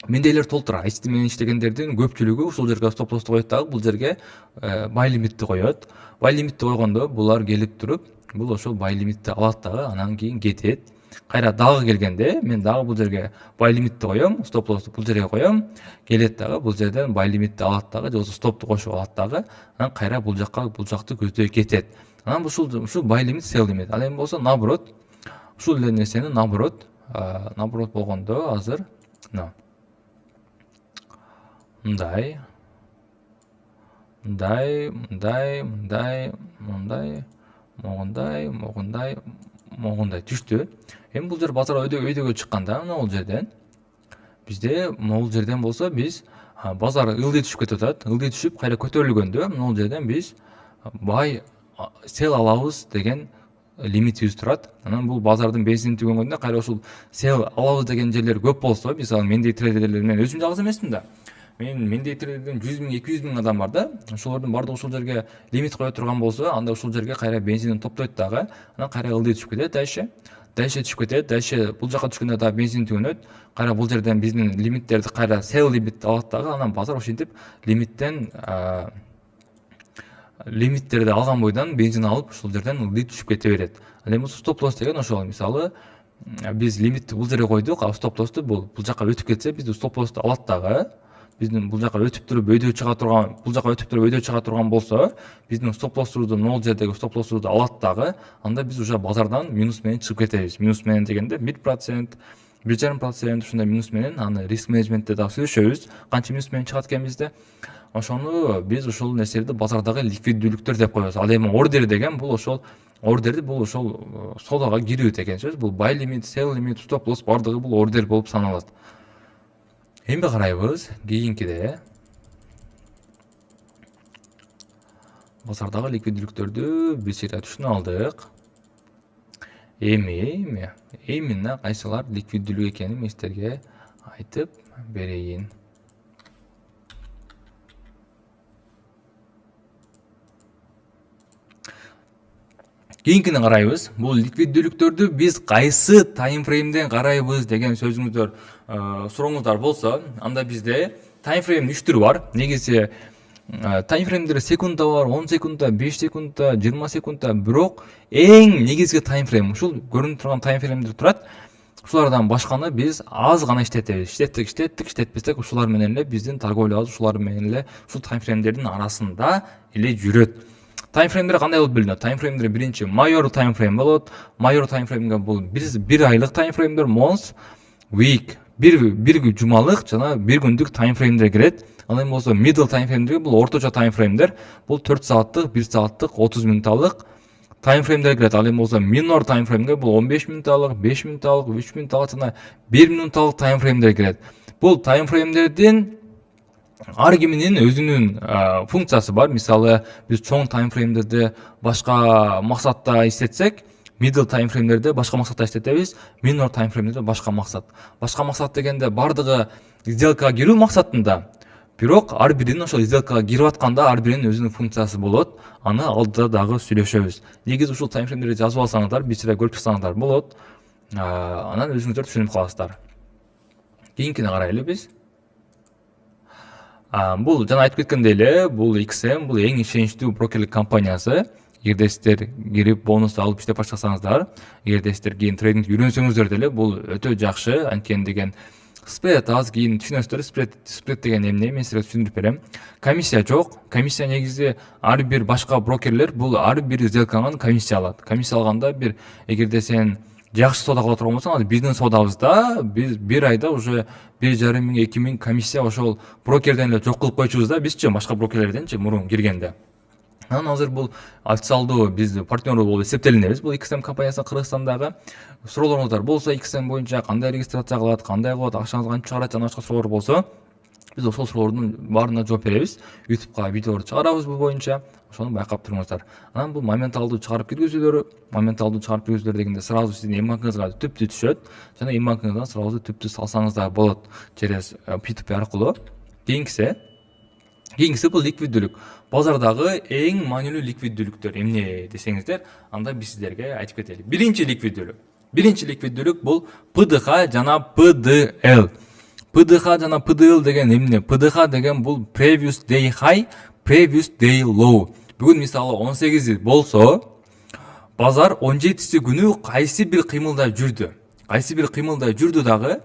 мендейлер толтура. Менен иштегендердин көпчүлүгү ушул жерге стоп лоссду коет дагы, бул жерге buy лимитти коет. Buy лимитти койгондо булар келип туруп, бул ошол buy лимитти алат дагы, анан кийин кетет. Кайра дагы келгенде мен дагы бул жерге buy лимитти коем, стоп лоссду бул жерге коем, келет дагы бул жерден buy лимитти алат дагы, же болбосо стопту кошуп алат дагы, анан кайра бул жакты көздөй кетет. Анан ушул buy лимит, sell лимит. Ал эми болсо наоборот, ушул эле нерсени наоборот болгондо азыр мындай түштү. Эми бул жер базар өйдөгө чыкканда могул жерден бизде могул жерден болсо биз базар ылдый түшүп кетип атат. Ылдый түшүп кайра көтөрүлгөндө могул жерден биз buy sell алабыз деген лимитибиз турат. Анан бул базардын бензини түгөнгөндө кайра ушул sell алабыз деген жерлер көп болсо, мисалы мендей трейдерлер, мен өзүм жалгыз эмесмин да. Мендей трейдерден 100 000, 200 000 адам бар да. Ошолордун баардыгы ушул жерге лимит кое турган болсо, анда ушул жерге кайра бензинин топтойт дагы. Анан кайра ылдый түшүп кетет дальше түшүп кетет. Дальше бул жака түшкөндө дагы бензин түгөнөт. Кайра бул жерден биздин лимиттерди кайра sell лимит алат дагы. Анан базар ошентип лимиттен лимиттерди алган бойдон бензин алып ушул жерден ылдый түшүп кете берет. Ал эми стоп лосс деген ошол мисалы биз лимитти бул жерге койдук, а стоп лоссду бул жака өтүп кетсе биз стоп лоссду алат дагы. Биздин бул жака өтүп туруп өйдө чыга турган, бул жака өтүп туруп өйдө чыга турган болсо, биздин стоп лоссубузду нол жердеги стоп лоссубузду алат дагы. Анда биз уже базардан минус менен чыгып кетебиз. Минус менен дегенде 1%, 1,5% ушундай минус менен аны риск менеджментте да сүйлөшөбүз. Канча минус менен чыгат экенбизди. Ошону биз ушул нерселерди базардагы ликвиддүүлүктөр деп коебуз. Ал эми ордер деген бул ошол ордерди бул ошол содага кирүү деген сөз. Бул buy limit, sell limit, stop loss бардыгы бул ордер болуп саналат. Эми карайбыз кийинкиде. Базардагы ликвиддүүлүктөрдү биз түшүнө алдык. Эми эмне кайсылар ликвиддүүлүк экенин мен силерге айтып берейин. Кийинкини карайбыз. Бул ликвиддүүлүктөрдү биз кайсы таймфреймден карайбыз деген сөзүңүздөр сурооңуздар болсо, анда бизде таймфреймдин 3 түрү бар. Негизи таймфреймдер секундда бар, 10 секундда, 5 секундда, 20 секундда, бирок эң негизги таймфрейм ушул көрүнүп турган таймфреймдер турат. Ушулардан башканы биз аз гана иштетебиз. Иштетпесек ушулар менен эле биздин торговлябыз ушулар менен эле ушул таймфреймдердин арасында эле жүрөт. Таймфреймдер кандай болуп бөлүнөт? Таймфреймдер биринчи майор таймфрейм болот. Майор таймфреймге бул 1 айлык таймфреймдер, month, week, бир жумалык жана бир күндүк таймфреймдер кирет. Ал эми болсо middle таймфреймдер бул орточо таймфреймдер. Бул 4 сааттык, 1 сааттык, 30 мүнөттүк таймфреймдер кирет. Ал эми болсо minor таймфреймге бул 15 мүнөттүк, 5 мүнөттүк, 3 мүнөттүк жана 1 мүнөттүк таймфреймдер кирет. Бул таймфреймдердин ар киминин өзүнүн функциясы бар. Мисалы биз чоң таймфреймдерди башка максатта иштетсек, middle таймфреймдерди башка максатта иштетебиз, minor таймфреймдерди башка максат. Башка максат дегенде бардыгы сделкага кирүү максатында. Бирок ар биринин ошол сделкага кирип атканда ар биринин өзүнүн функциясы болот. Аны алдыда дагы сүйлөшөбүз. Негизи ушул таймфреймдерди жазып алсаңыздар, бир көрүп чыксаңыздар болот. Анан өзүңүздөр түшүнүп каласыздар. Кийинкини карайлы биз. Бул жана айтып кеткендей эле, бул XM бул эң ишеничтүү брокерлик компаниясы. Эгерде сиздер кирип бонус алып иштеп баштасаңыздар, эгерде сиздер кийин трейдингди үйрөнсөңүздөр деле бул өтө жакшы. Анткени деген спред аз, кийин түшүнөсүздөр. Спред деген эмне? Мен силерге түшүндүрүп берем. Комиссия жок. Комиссия негизи ар бир башка брокерлер бул ар бир сделкаңан комиссия алат. Комиссия алганда эгерде сен жакшы соода кыла турган болсоң, биздин соодабызда биз бир айда уже 1,5 миң, 2 миң комиссия ошол брокерден эле жок кылып койчубуз да, бизчи башка брокерлерденчи мурун киргенде. Анан азыр бул официалдуу биз партнер болуп эсептелинебиз. Бул XM компаниясы Кыргызстандагы. Суроолоруңуздар болсо, XM боюнча кандай регистрация кылат, кандай кылат, акчаңызды кантип чыгарат жана башка суроолор болсо, биз ошол суроолордун баарына жооп беребиз. YouTubeга видеолор чыгарабыз бул боюнча. Ошону байкап туруңуздар. Анан бул моменталдуу чыгарып киргизүүлөр дегенде сразу сиздин эм-банкыңызга түптү түшөт жана эм-банкыңыздан сразу түптү салсаңыздар болот через P2P аркылуу. Кийинкиси бул ликвиддүүлүк. Базардагы эң маанилүү ликвиддүүлүктөр эмне десеңиздер, анда биз сиздерге айтып кетели. Биринчи ликвиддүүлүк бул PDH жана PDL. PDH жана PDL деген эмне? PDH деген бул previous day high, previous day low. Бүгүн мисалы 18 болсо, базар 17 күнү кайсы бир кыймылда жүрдү дагы.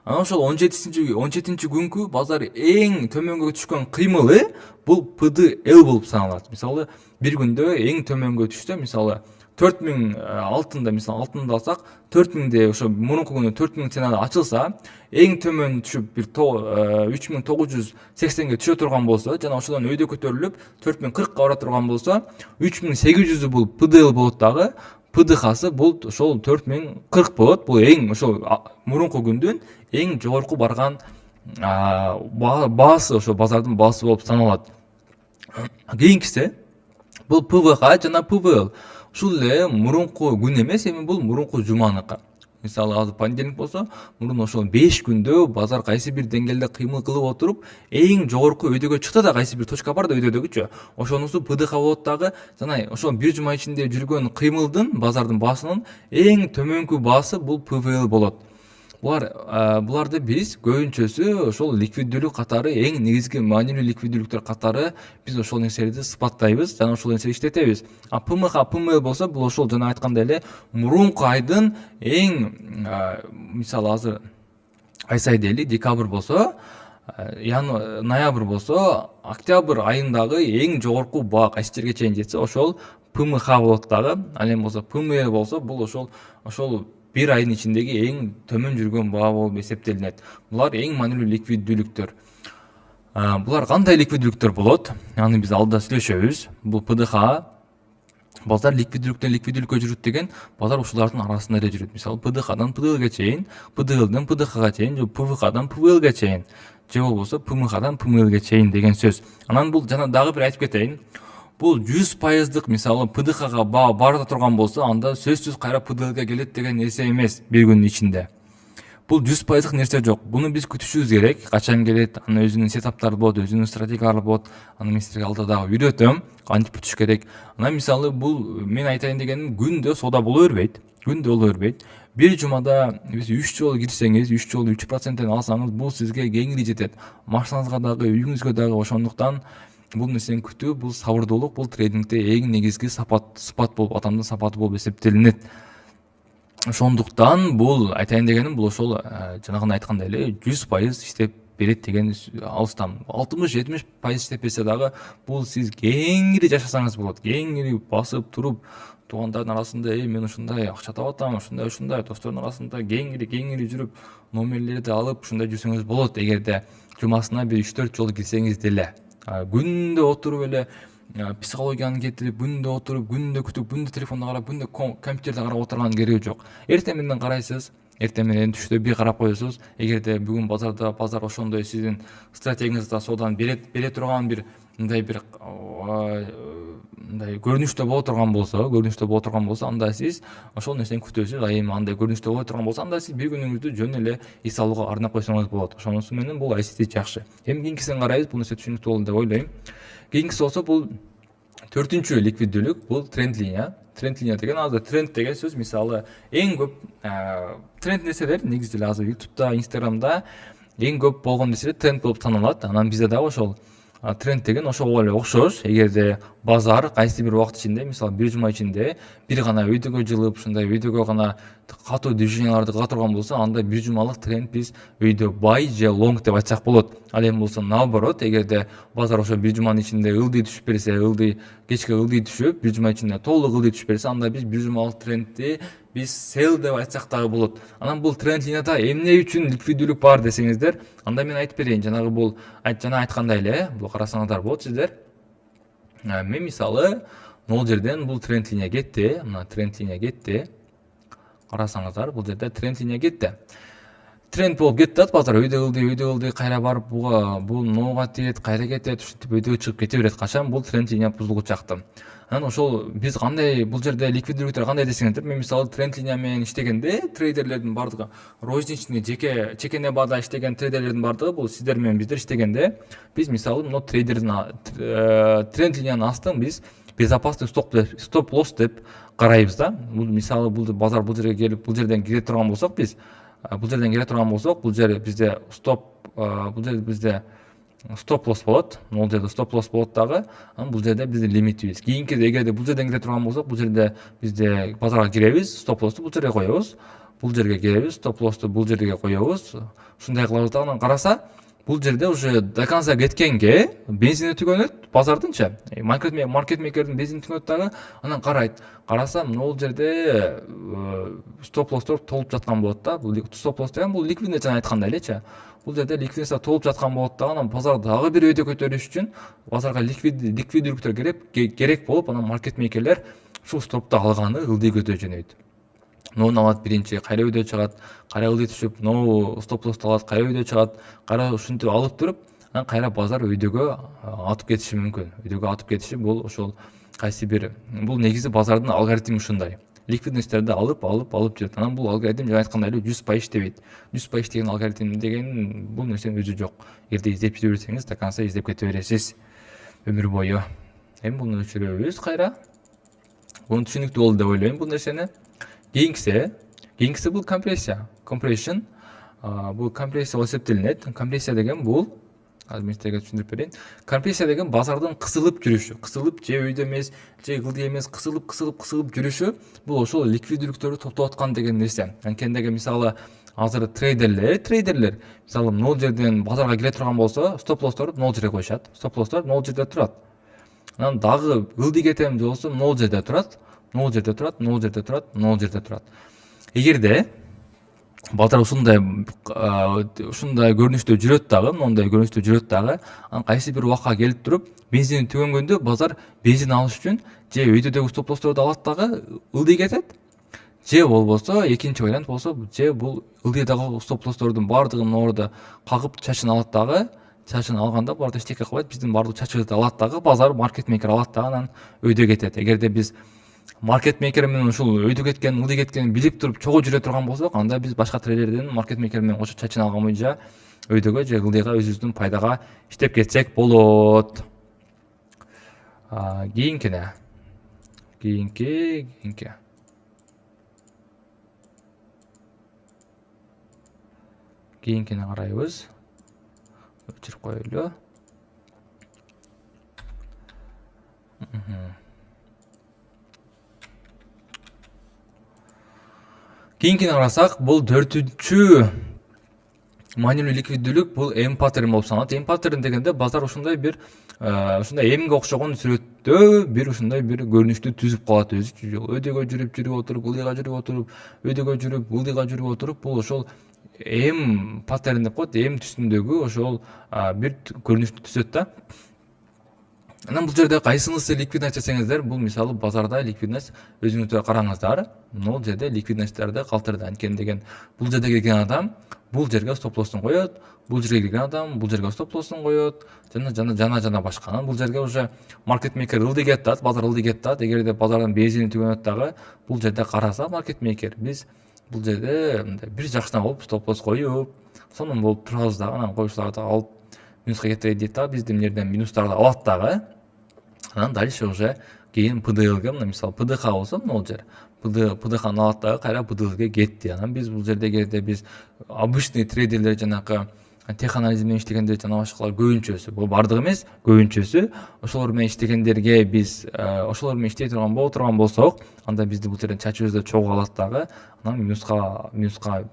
Анан ошол 17 күнгү базар эң төмөнгө түшкөн кыймылы бул PDL болуп саналат. Мисалы бир күндө эң төмөнгө түштө, мисалы 4000 алтында, мисалы алтында алсак, 4000де ошо мурунку күнү 4000 ценада ачылса, эң төмөн түшүп бир 3980ге түшө турган болсо, жана ошодон өйдө көтөрүлүп 4040га бара турган болсо, 3800 бул PDL болот дагы. PDH-сы бул ошол 4040 болот. Бул эң ошол мурунку күндүн эң жогорку барган баасы, ошо базардын баасы болуп саналат. Кийинкиси бул PVH жана PVL. Ушул эле мурунку күн эмес, эми бул мурунку жуманыкы. Мисалы азыр понедельник болсо, мурун ошол 5 күндө базар кайсы бир деңгээлде кыймыл кылып отуруп, эң жогорку өйдөгө чыкты да, кайсы бир точка бар да өйдөгүчү. Ошонусу PDH болот дагы. Жана ошол бир жума ичинде жүргөн кыймылдын, базардын баасынын эң төмөнкү баасы бул PVL болот. буларды биз көбүнчөсү ошол ликвиддүүлүк катары эң негизги маанилүү ликвиддүүлүктөр катары биз ошол нерселерди сыпаттайбыз жана ошол нерсени иштетебиз. ПМХ, ПМЛ болсо бул ошол жана айткандай эле мурунку айдын эң мисалы азыр ай сайы дейли, декабрь болсо, ноябрь болсо, октябрь айындагы эң жогорку баа кайсы жерге чейин жетсе ошол ПМХ болот дагы. Ал эми болсо ПМЛ болсо бул ошол бир айдын ичиндеги эң төмөн жүргөн баа болуп эсептелинет. Булар эң маанилүү ликвиддүүлүктөр. Булар кандай ликвиддүүлүктөр болот? Аны биз алдыда сүйлөшөбүз. Бул ПДХ базар ликвиддүүлүктөн ликвиддүүлүккө жүрүт деген базар ушулардын арасында эле жүрөт. Мисалы ПДХдан ПДЛге чейин, ПДЛдан ПДХга чейин, же ПВХдан ПВЛге чейин, же болбосо ПМХдан ПМЛге чейин деген сөз. Анан бул жана дагы бир айтып кетейин. Бул 100%дык мисалы ПДХга баа бара турган болсо, анда сөзсүз кайра ПДЛге келет деген нерсе эмес бир күндүн ичинде. Бул 100%дык нерсе жок. Буну биз күтүшүбүз керек. Качан келет, анын өзүнүн сетаптары болот, өзүнүн стратегиялары болот. Аны мен силерге алдыда дагы үйрөтөм. Кантип күтүш керек. Анан мисалы бул мен айтайын дегеним күндө соода боло бербейт. Күндө боло бербейт. Бир жумада биз 3 жолу кирсеңиз, 3 жолу 3%тен алсаңыз, бул сизге кеңири жетет. Машинаңызга дагы, үйүңүзгө дагы. Ошондуктан бул нерсени күтүү, бул сабырдуулук, бул трейдингде эң негизги сапат болуп, адамдын сапаты болуп эсептелинет. Ошондуктан бул айтайын дегеним бул ошол жанагындай айткандай эле 100% иштеп берет деген алыстан. 60-70% иштеп берсе дагы бул сиз кеңири жашасаңыз болот. Кеңири басып туруп туугандардын арасында мен ушундай акча таап атам, ушундай достордун арасында кеңири жүрүп, номерлерди алып ушундай жүрсөңүз болот. Эгерде жумасына бир 3-4 жолу кирсеңиз деле. Күндө отуруп эле психологияны кетирип, күндө отуруп, күндө күтүп, күндө телефонду карап, күндө компьютерди карап отурганын кереги жок. Эртең менен карайсыз, эртең менен түштө бир карап коесуз. Эгерде бүгүн базар ошондой сиздин стратегияңызда соодан бере турган бир мындай көрүнүштө боло турган болсо, анда сиз ошол нерсени күтөсүз. Эми андай көрүнүштө боло турган болсо, анда сиз бир күнүңүздү жөн эле эс алууга арнап койсоңуз болот. Ошонусу менен бул ICT жакшы. Эми кийинкисин карайбыз. Бул нерсе түшүнүктүү болду деп ойлойм. Кийинкиси болсо бул 4-үнчү ликвиддүүлүк, бул тренд линия. Тренд линия деген азыр тренд деген сөз мисалы эң көп тренд нерселер негизи эле азыр YouTube'да, Instagram'да эң көп болгон нерселер тренд болуп саналат. Анан бизде дагы ошол тренд деген ошого эле окшош. Эгерде базар кайсы бир убакыт ичинде, мисалы бир жума ичинде бир гана видеого жылып, ушундай видеого гана катуу движенияларды кыла турган болсо, анда бир жумалык тренд биз өйдө бай же лонг деп айтсак болот. Ал эми болсо наоборот, эгерде базар ошо бир жуманын ичинде ылдый түшүп берсе, кечке ылдый түшүп, бир жума ичинде толук ылдый түшүп берсе, анда биз бир жумалык трендти биз sell деп айтсак дагы болот. Анан бул тренд линияда эмне үчүн ликвиддүүлүк бар десеңиздер, анда мен айтып берейин. Жанагы бул жана айткандай эле, бул карасаңыздар болот сиздер. Мен мисалы могул жерден бул тренд линия кетти, мына тренд линия кетти. Карасаңыздар, бул жерде тренд линия кетти. Тренд болуп кетти да, базар өйдө ылдый, кайра барып бул ноуга тиет, кайра кетет, ушинтип өйдө чыгып кете берет. Качан бул тренд линия бузулгучу жакты. Анан ошол биз кандай бул жерде ликвиддүүлүктөр кандай десеңиздер, мен мисалы тренд линия менен иштегенде трейдерлердин бардыгы, розничный жеке баада иштеген трейдерлердин бардыгы бул сиздер менен биздер иштегенде, биз мисалы мына тренд линиянын астын биз безопасный стоп лосс деп карайбыз да. Бул мисалы бул базар бул жерге келип, бул жерден кире турган болсок, биз бул жер bizde стоп лосс болот. Бул жерде стоп лосс болот дагы. Анан бул жерде биздин лимитибиз. Кийинкиде эгерде бул жерден кире турган болсок, бул жерде бизде базарга киребиз, стоп лоссду бул жерге коебуз. Бул жерге келебиз, стоп лоссду бул жерге коебуз. Ушундай кылабыз да. Анан караса, бул жерде уже до конца кеткенге бензини түгөнөт, базардынча. Маркетмейкердин бензини түгөнөт дагы. Анан карасам, бул жерде стоп лосстор толуп жаткан болот да. Бул стоп лосс деген бул ликвидность жана айткандай элечи. Бул жерде ликвидность толуп жаткан болот да. Анан базар дагы бир өйдө көтөрүш үчүн базарга ликвиддүүлүктөр керек болуп, анан маркетмейкерлер ушул стопту алганы ылдый көтө жөнөйт. Ноуну алат биринчи, кайра өйдө чыгат, кайра ылдый түшүп, ноу стоп лоссду алат, кайра өйдө чыгат, кайра ушинтип алып туруп, анан кайра базар өйдөгө атып кетиши мүмкүн. Өйдөгө атып кетиши бул ошол кайсы бир бул негизи базардын алгоритми ушундай. Ликвидностьтерди алып жүрөт. Анан бул алгоритм жана айткандай эле 100% иштебейт. 100% иштеген алгоритм деген бул нерсенин өзү жок. Эгерде издеп жүрө берсеңиз, до конца издеп кете бересиз өмүр бою. Эми буну өчүрөбүз кайра. Буну түшүнүктүү болду деп ойлойм бул нерсени. Кийинкиси бул компрессия. Compression. бул компрессия болуп эсептелинет. Компрессия деген бул мен силерге түшүндүрүп берейин. Компрессия деген базардын кысылып жүрүшү, кысылып же өйдө эмес, же ылдый эмес, кысылып жүрүшү. Бул ошол ликвиддүүлүктөрдү топтоп аткан деген нерсе. Анткени мисалы азыр трейдерлер мисалы нол жерден базарга кире турган болсо, стоп лоссторду нол жерге коюшат. Стоп лосстор нол жерде турат. Анан дагы ылдый кетем болсо нол жерде турат, нол жерде турат, нол жерде турат, нол жерде турат. Эгерде базар ушундай көрүнүштө жүрөт дагы, мындай көрүнүштө жүрөт дагы, анан кайсы бир убакка келип туруп, бензин түгөнгөндө базар бензин алыш үчүн же өйдөдөгү стоп лоссторду алат дагы ылдый кетет, же болбосо экинчи вариант болсо, же бул ылдыйдагы стоп лосстордун баардыгын ордо кагып чачын алат дагы, чачын алганда буларды эчтеке кылбайт, биздин баардык чачыбызды алат дагы, базар маркет мейкер алат дагы, анан өйдө кетет. Эгерде биз маркет мейкер менен ушул өйдө кеткен, ылдый кеткенин билип туруп чогуу жүрө турган болсок, анда биз башка трейдерден маркет мейкер менен кошо чачын алган боюнча өйдөгө же ылдыйга өзүбүздүн пайдага иштеп кетсек болот. Кийинкине карайбыз. Өчүрүп коелу. Кийинкине карасак, бул 4-чү маанилүү ликвиддүүлүк, бул M паттерн болуп саналат. M паттерн дегенде базар ушундай бир M'ге окшогон сүрөттө бир ушундай бир көрүнүштү түзүп калат өзүчө. Өйдөгө жүрүп отуруп, ылдыйга жүрүп отуруп, өйдөгө жүрүп, ылдыйга жүрүп отуруп, бул ошол M паттерн деп коет. M түсүндөгү ошол бир көрүнүштү түзөт да. Анан бул жерде кайсынысы ликвидность десеңиздер, бул мисалы базарда ликвидность өзүңүздөр караңыздар. Бул жерде ликвидностьтарды калтырды. Анткени деген бул жерде келген адам бул жерге стоп лоссун коет, бул жерге келген адам бул жерге стоп лоссун коет, жана башка. Анан бул жерге уже маркет мейкер ылдый кетат, базар ылдый кетат. Эгерде базардын бензини түгөнөт дагы, бул жерде караса маркет мейкер, биз бул жерде бир жакшына болуп стоп лосс коюп, сонун болуп турабыз дагы, анан коюштарды алып минуска кетирейин дейт дагы, биздин жерден минустарды алат дагы. Анан дальше уже кийин ПДЛге, мисалы ПДХ болсо могул жер ПДХны алат дагы, кайра ПДЛге кетти. Анан биз бул жерде эгерде биз обычный трейдерлер, жанакы тех анализ менен иштегендер, жана башкалар көбүнчөсү, бул бардыгы эмес, көбүнчөсү ошолор менен иштегендерге биз ошолор менен иштей боло турган болсок, анда бизди бул жерден чачыбызды чогуу алат дагы, анан минуска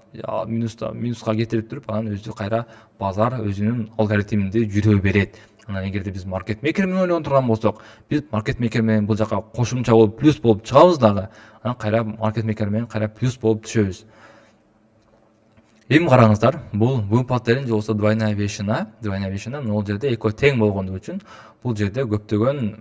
кетирип туруп, анан өзү кайра базар өзүнүн алгоритминде жүрө берет. Анан эгерде биз маркет мейкер менен ойлонуп турган болсок, биз маркет мейкер менен бул жака кошумча болуп плюс болуп чыгабыз дагы, анан кайра маркет мейкер менен кайра плюс болуп түшөбүз. Эми караңыздар, бул паттерн же болбосо двойная вешина, могул жерде экөө тең болгондугу үчүн бул жерде көптөгөн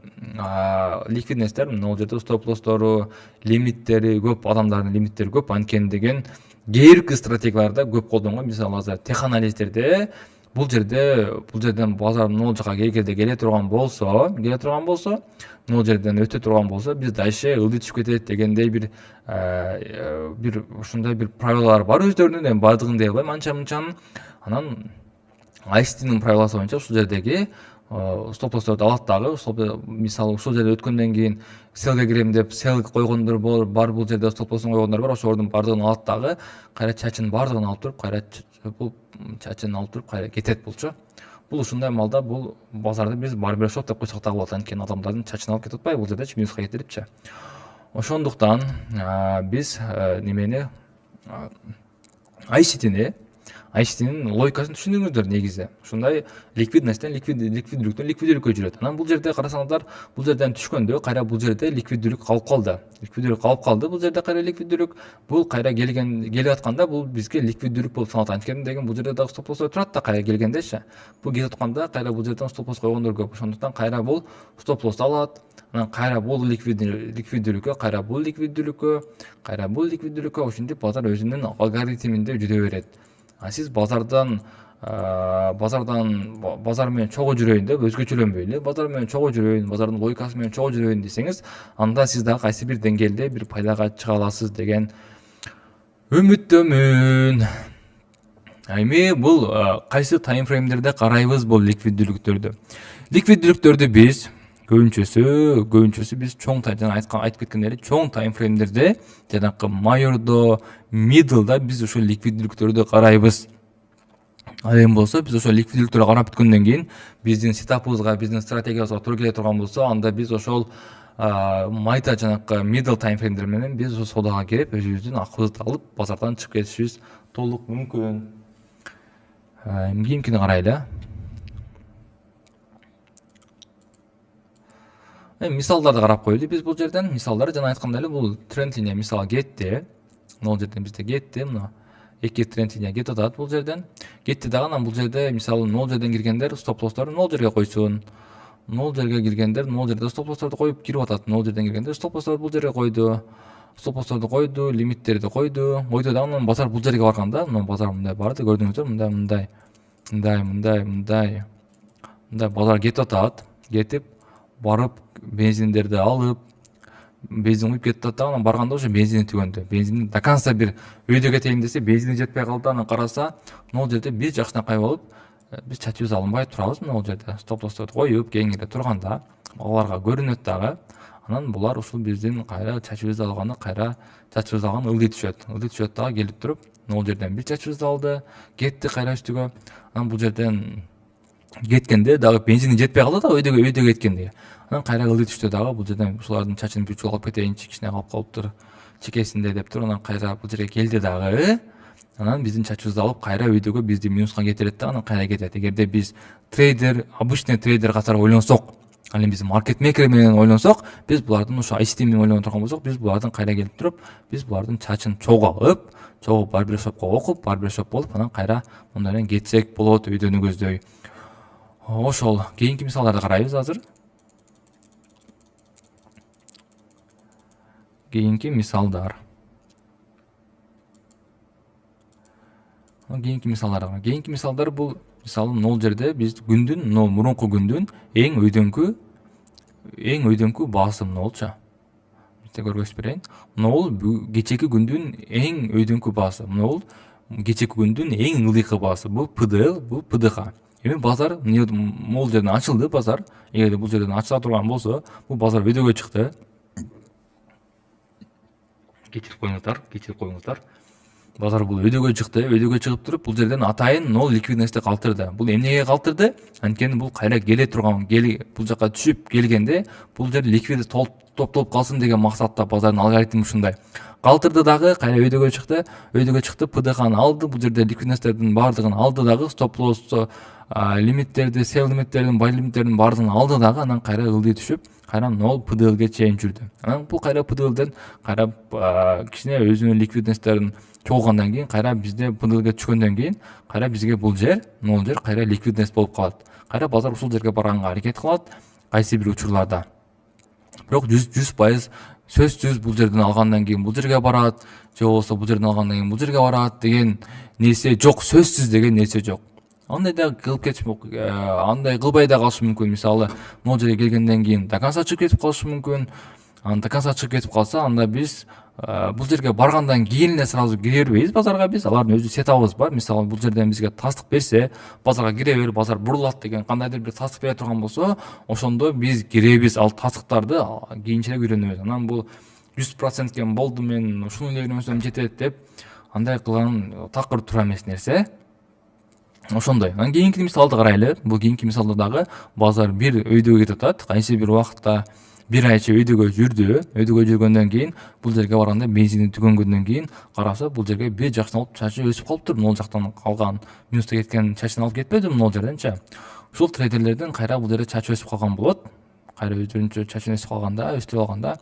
ликвидностьтер, могул жерде стоп лосстору, лимиттери көп, адамдардын лимиттери көп. Анткени деген кээ бир стратегияларда көп колдонгон, мисалы азыр тех анализдерде бул жерден базар могул жака келе турган болсо, могул жерден өтө турган болсо, биз дальше ылдый түшүп кетет дегендей бир ушундай бир правилалар бар өздөрүнүн, эми баардыгын дей албайм анча-мынчанын. Анан ICT-нин правиласы боюнча ушул жердеги стоп лоссторду алат дагы. Мисалы ушул жерде өткөндөн кийин селге кирем деп сел койгондор бар, бул жерде стоп лоссун койгондор бар, ошолордун баардыгын алат дагы, кайра чачын баардыгын алып туруп, кайра кетет булчу. Бул ушундай малда бул базарды биз барбершоп деп койсок дагы болот, анткени адамдардын чачын алып кетип атпайбы бул жердечи, минуска кетирипчи. Ошондуктан биз немени ICT-нин логикасын түшүндүңүздөр негизи. Ушундай ликвидностьтен ликвиддүүлүккө жүрөт. Анан бул жерде карасаңыздар, бул жерден түшкөндө кайра бул жерде ликвиддүүлүк калып калды. Бул жерде кайра ликвиддүүлүк, бул кайра келип атканда бул бизге ликвиддүүлүк болуп саналат. Анткени деген бул жерде дагы стоп лоссор турат да, кайра келгендечи. Бул келип атканда кайра бул жерден стоп лосс койгондор көп. Ошондуктан кайра бул стоп лосс алат. Анан кайра бул ликвиддүүлүккө, кайра бул ликвиддүүлүккө, ушинтип базар өзүнүн алгоритминде жүрө берет. Сиз базар менен чогуу жүрөйүн деп өзгөчөлөнбөй базар менен чогуу жүрөйүн, базардын логикасы менен чогуу жүрөйүн десеңиз, анда сиз дагы кайсы бир деңгээлде бир пайдага чыга аласыз деген үмүттөмүн. Эми бул кайсы таймфреймдерде карайбыз бул ликвиддүүлүктөрдү биз көбүнчөсү биз чоң айтып кеткендери чоң таймфреймдерде, жанакы майордо, мидлда биз ушул ликвиддүүлүктөрдү карайбыз. Ал эми болсо биз ошол ликвиддүүлүктөргө карап бүткөндөн кийин биздин сетапыбызга, биздин стратегиябызга туура келе турган болсо, анда биз ошол майда жанакы middle time фреймдер менен биз ошол соодага кирип өзүбүздүн акыбызды алып базардан чыгып кетишибиз толук мүмкүн. Кийинкини карайлы. Мисалдарды карап коелу биз бул жерден. Мисалдар жана айткандай эле бул тренд линия мисалы кетти. Могул жерден бизде кетти. Мына эки тренд линия кетип атат бул жерден. Кетти дагы анан бул жерде мисалы могул жерден киргендер стоп лоссторун могул жерге койсун. Могул жерге киргендер могул жерде стоп лоссторду коюп кирип атат. Могул жерден киргендер стоп лоссторду бул жерге койду. Стоп лоссторду койду, лимиттерди койду. Койду дагы анан базар бул жерге барганда, мына базар мындай барды, көрдүңүздөр, мындай базар кетип атат. Кетип барып бензиндерди алып, бензин куюп кетип атат. Анан барганда ошо бензини түгөндү. Бензин до конца бир өйдө кетейин десе, бензини жетпей калды. Анан караса, могул жерде биз жакшынакай болуп, биз чачыбызды алынбай турабыз. Могул жерде стоп лоссторду коюп, кеңире турганда аларга көрүнөт дагы. Анан булар ушул биздин кайра чачыбызды алганы, кайра чачыбызды алганы ылдый түшөт. Ылдый түшөт дагы келип туруп, могул жерден биз чачыбызды алды, кетти кайра үстүгө. Анан бул жерден кеткенде дагы бензини жетпей калды да, өйдө кеткенде. Анан кайра ылдый түштү дагы, бул жерден ушулардын чачын bir чул алып кетейинчи, кичине калып калыптыр чекесинде деп туруп, анан кайра бул жерге келди дагы. Анан биздин чачыбызды алып кайра өйдөгө бизди минуска кетирет да, анан кайра кетет. Эгерде биз трейдер, обычный трейдер катары ойлонсок, ал эми биз маркет мейкер менен ойлонсок, биз булардын ошо ICT менен ойлонуп турган болсок, биз булардын кайра келип туруп, биз булардын чачын чогулуп, барбершопко окуп, барбершоп болуп, анан кайра мындай менен кетсек болот өйдөнүбүздөй. Ошол кийинки мисалдарды карайбыз азыр. Кийинки мисалдар. Кийинки мисалдар бул мисалы могул жерде биз күндүн, мурунку күндүн эң өйдөнкү баасы болчу. Бизде көргөзүп берейин. Бул кечеки күндүн эң өйдөнкү баасы. Бул кечеки күндүн эң ылдыйкы баасы. Бул PDL, бул PDH. Эми базар могул жерден ачылды базар. Эгерде бул жерден ачыла турган болсо, бул базар өйдөгө чыкты. Кечирип коюңуздар. Базар бул өйдөгө чыкты. Өйдөгө чыгып туруп, бул жерден атайын нол ликвидностьти калтырды. Бул эмнеге калтырды? Анткени бул кайра келе турган, бул жака түшүп келгенде, бул жер ликвидность топтолуп калсын деген максатта базардын алгоритми ушундай. Калтырды дагы, кайра өйдөгө чыкты. PDH-ны алды. Бул жерде ликвидностьтердин баардыгын алды дагы, стоп лосс, лимиттерди, sell лимиттердин, buy лимиттердин баардыгын алды дагы, анан кайра ылдый түшүп, кайра нол PDL-ге чейин жүрдү. Анан бул кайра PDL-ден кайра кичине өзүнүн ликвидностьтерин чогулгандан кийин, кайра бизде PDL-ге түшкөндөн кийин, кайра бизге бул жер кайра ликвидность болуп калат. Кайра базар ушул жерге барганга аракет кылат, кайсы бир учурларда. Бирок 100% сөзсүз бул жерден алгандан кийин бул жерге барат, же болбосо бул жерден алгандан кийин бул жерге барат деген нерсе жок, сөзсүз деген нерсе жок. Андай да кылып андай кылбай да калышы мүмкүн. Мисалы, могул жерге келгенден кийин до конца чыгып кетип калышы мүмкүн. Анан до конца чыгып кетип калса, анда биз бул жерге баргандан кийин эле сразу кире бербейбиз базарга биз. Алардын өзү сетабыбыз бар. Мисалы, бул жерден бизге тастык берсе, базарга кире бер, базар бурулат деген кандайдыр бир тастык бере турган болсо, ошондо биз киребиз. Ал тастыктарды кийинчерээк үйрөнөбүз. Анан бул 100%ке болду, мен ушуну эле үйрөнсөм жетет деп андай кылган такыр туура эмес нерсе. Ошондой. Анан кийинки мисалды карайлы. Бул кийинки мисалда дагы базар бир өйдөгө кетип атат. Кайсы бир убакытта bir айча өйдөгө жүрдү. Өйдөгө жүргөндөн кийин бул жерге барганда бензини түгөнгөндөн кийин караса, бул жерге бир жакшын алып чачы өсүп калыптыр. Могул жактан калган минуста кеткен чачын алып кетпеди могул жерденчи. Ушул трейдерлердин кайра бул жерде чачы өсүп калган болот. Кайра өздөрүнчө чачын өсүп калганда, өстүрүп алганда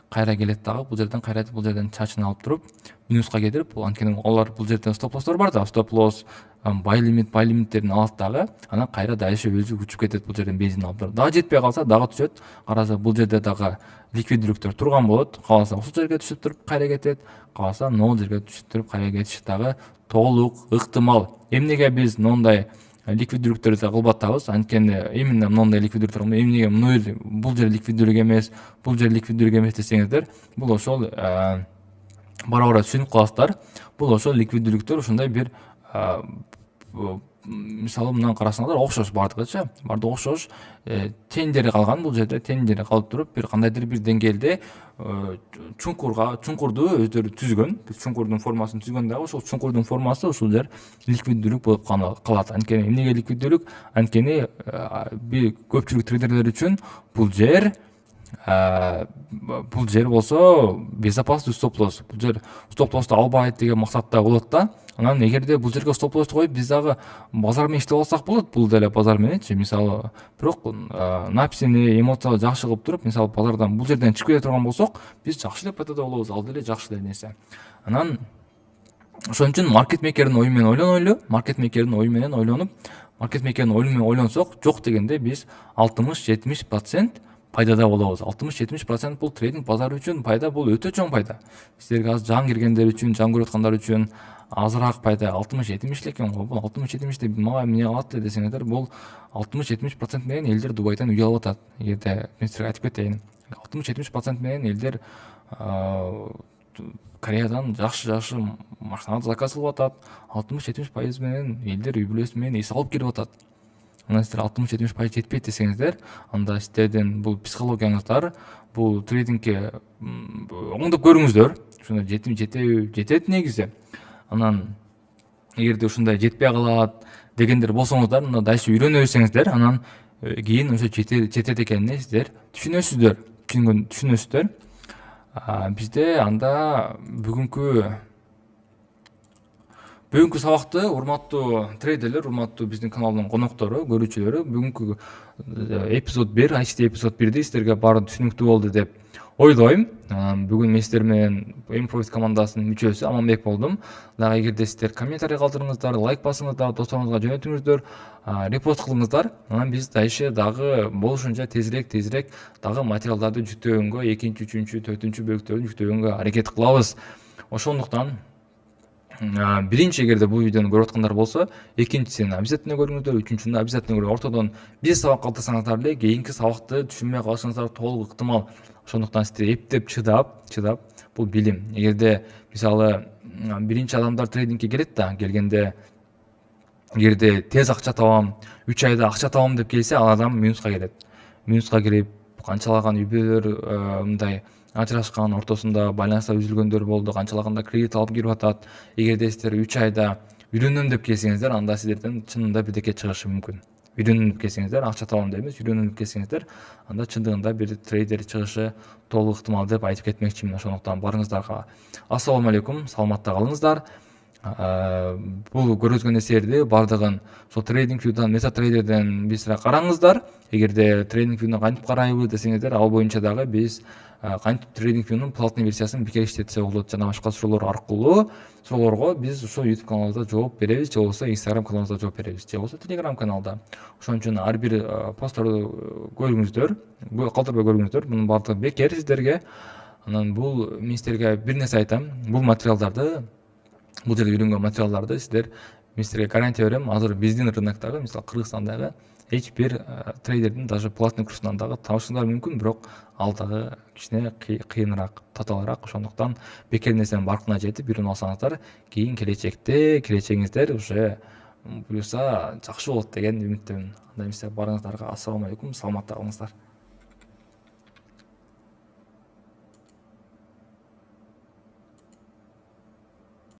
кайра келет дагы, бул жерден кайра бул жерден чачын алып туруп минуска кетирип, анткени алар бул жерден стоп лосстор бар да, стоп лосс, buy лимиттерин алат дагы, анан кайра дальше өзү учуп кетет бул жерден бензин алып туруп. Дагы жетпей калса дагы түшөт. Караса бул жерде дагы ликвиддүүлүктөр турган болот. Каласа ушул жерге түшүп туруп кайра кетет. Каласа нол жерге түшүп туруп кайра кетиши дагы толук ыктымал. Эмнеге биз мындай ликвиддүүлүктөрдү кылбатабыз? Анткени именно мындай ликвиддүүлүктөр, эмнеге бул жер ликвиддүүлүк эмес, бул жер ликвиддүүлүк эмес десеңиздер, бул ошол бара-бара түшүнүп каласыздар. Бул ошол ликвиддүүлүктөр ушундай бир мисалы мынаны карасаңыздар окшош, баардыгычы баардыгы окшош, тең жери калган, бул жерде тең жери калып туруп бир кандайдыр бир деңгээлде чуңкурду өздөрү түзгөн, чуңкурдун формасын түзгөн дагы ошол чуңкурдун формасы ушул жер ликвиддүүлүк болуп калат. Анткени эмнеге ликвиддүүлүк? Анткени бир көпчүлүк трейдерлер үчүн бул жер болсо безопасный стоп лосс. Бул жер стоп лоссду албайт деген максатта болот да. Анан эгерде бул жерге стоп лоссду коюп биз дагы базар менен иштеп алсак болот, бул деле базар мененчи. Мисалы, бирок напсини, эмоцияны жакшы кылып туруп, мисалы базардан бул жерден чыгып кете турган болсок, биз жакшы эле пайдада болобуз. Ал деле жакшы эле нерсе. Анан ошон үчүн маркет мейкердин ою менен ойлонойлу, маркет мейкердин ою менен ойлонсок, жок дегенде биз 60-70% пайдада болобуз. 60-70% бул трейдинг базары үчүн пайда, бул өтө чоң пайда. Силерге азыр жаңы киргендер үчүн, жаңы көрүп аткандар үчүн азыраак пайда 60-70 экен го. Бул 60-70 мага эмне калат десеңиздер, бул 60-70% менен элдер Дубайдан үй алып атат. Эгерде мен силерге айтып кетейин, 60-70% менен элдер Кореядан жакшы машиналарды заказ кылып атат. 60-70% менен элдер үй бүлөсү менен эс алып кирип атат. Анан сиздер 60-70% жетпейт десеңиздер, анда сиздердин бул психологияңыздар бул трейдингке оңдоп көрүңүздөр. Ушундай жетет негизи. Анан эгерде ушундай жетпей калат дегендер болсоңуздар, мына дальше үйрөнө берсеңиздер, анан кийин ошо жетет экенине сиздер түшүнөсүздөр. Бизде анда бүгүнкү сабакты, урматтуу трейдерлер, урматтуу биздин каналдын коноктору, көрүүчүлөрү, бүгүнкү эпизод 1, ICT эпизод 1ди сиздерге баары түшүнүктүү болду деп ойлойм. Бүгүн мен сиздер менен Improfit командасынын мүчөсү Аманбек болдум. Дагы эгерде сиздер комментарий калтырыңыздар, лайк басыңыздар, досторуңузга жөнөтүңүздөр, репост кылыңыздар. Анан биз дагы болушунча тезирээк дагы материалдарды жүктөгөнгө, 2, 3, 4 бөлүктөрүн жүктөгөнгө аракет кылабыз. Ошондуктан биринчи эгерде бул видеону көрүп аткандар болсо, экинчисин обязательно көрүңүздөр, үчүнчүсүн обязательно көрүңүздөр. Ортодон бир сабак калтырсаңыздар эле кийинки сабакты түшүнбөй калышыңыздар толук ыктымал. Ошондуктан сиздер эптеп чыдап бул билим. Эгерде мисалы биринчи адамдар трейдингке келет да, келгенде эгерде тез акча табам, 3 айда акча табам деп келсе, ал адам минуска келет. Минуска кирип канчалаган үй бүлөлөр мындай ажырашкан, ортосунда байланыштар үзүлгөндөр болду, канчалаганда кредит алып кирип атат. Эгерде сиздер 3 айда үйрөнөм деп келсеңиздер, анда сиздерден чынында бирдеке чыгышы мүмкүн. Үйрөнөм деп келсеңиздер, акча табам деп эмес, үйрөнөм деп келсеңиздер, анда чындыгында бир трейдер чыгышы толук ыктымал деп айтып кетмекчимин. Ошондуктан барыңыздарга ассалому алейкум, саламатта калыңыздар. Бул көргөзгөн нерселерди бардыгын ошол TradingView'дан, MetaTrader'ден бизге караңыздар. Эгерде TradingView'ну кантип карайбыз десеңиздер, ал боюнча дагы биз кантип TradingView'нун платный версиясын бекер иштетсе болот жана башка суроолор аркылуу суроолорго биз ошо YouTube каналыбызда жооп беребиз, же болбосо Instagram каналыбызда жооп беребиз, же болбосо Telegram каналда. Ошон үчүн ар бир постторду көрүңүздөр, калтырбай көрүңүздөр. Мунун баардыгы бекер сиздерге. Анан мен сиздерге бир нерсе айтам. Бул материалдарды, бул жерде үйрөнгөн материалдарды мен сиздерге гарантия берем. Азыр биздин рыноктогу, мисалы Кыргызстандагы эч бир трейдердин даже платный курсунан дагы табышыңар мүмкүн, бирок ал дагы кичине кыйыныраак, татаалыраак. Ошондуктан бекер нерсенин баркына жетип үйрөнүп алсаңыздар, кийин келечегиңиздер уже буюрса жакшы болот деген үмүттөмүн. Анда эмесе барыңыздарга ассалому алейкум, саламатта калыңыздар.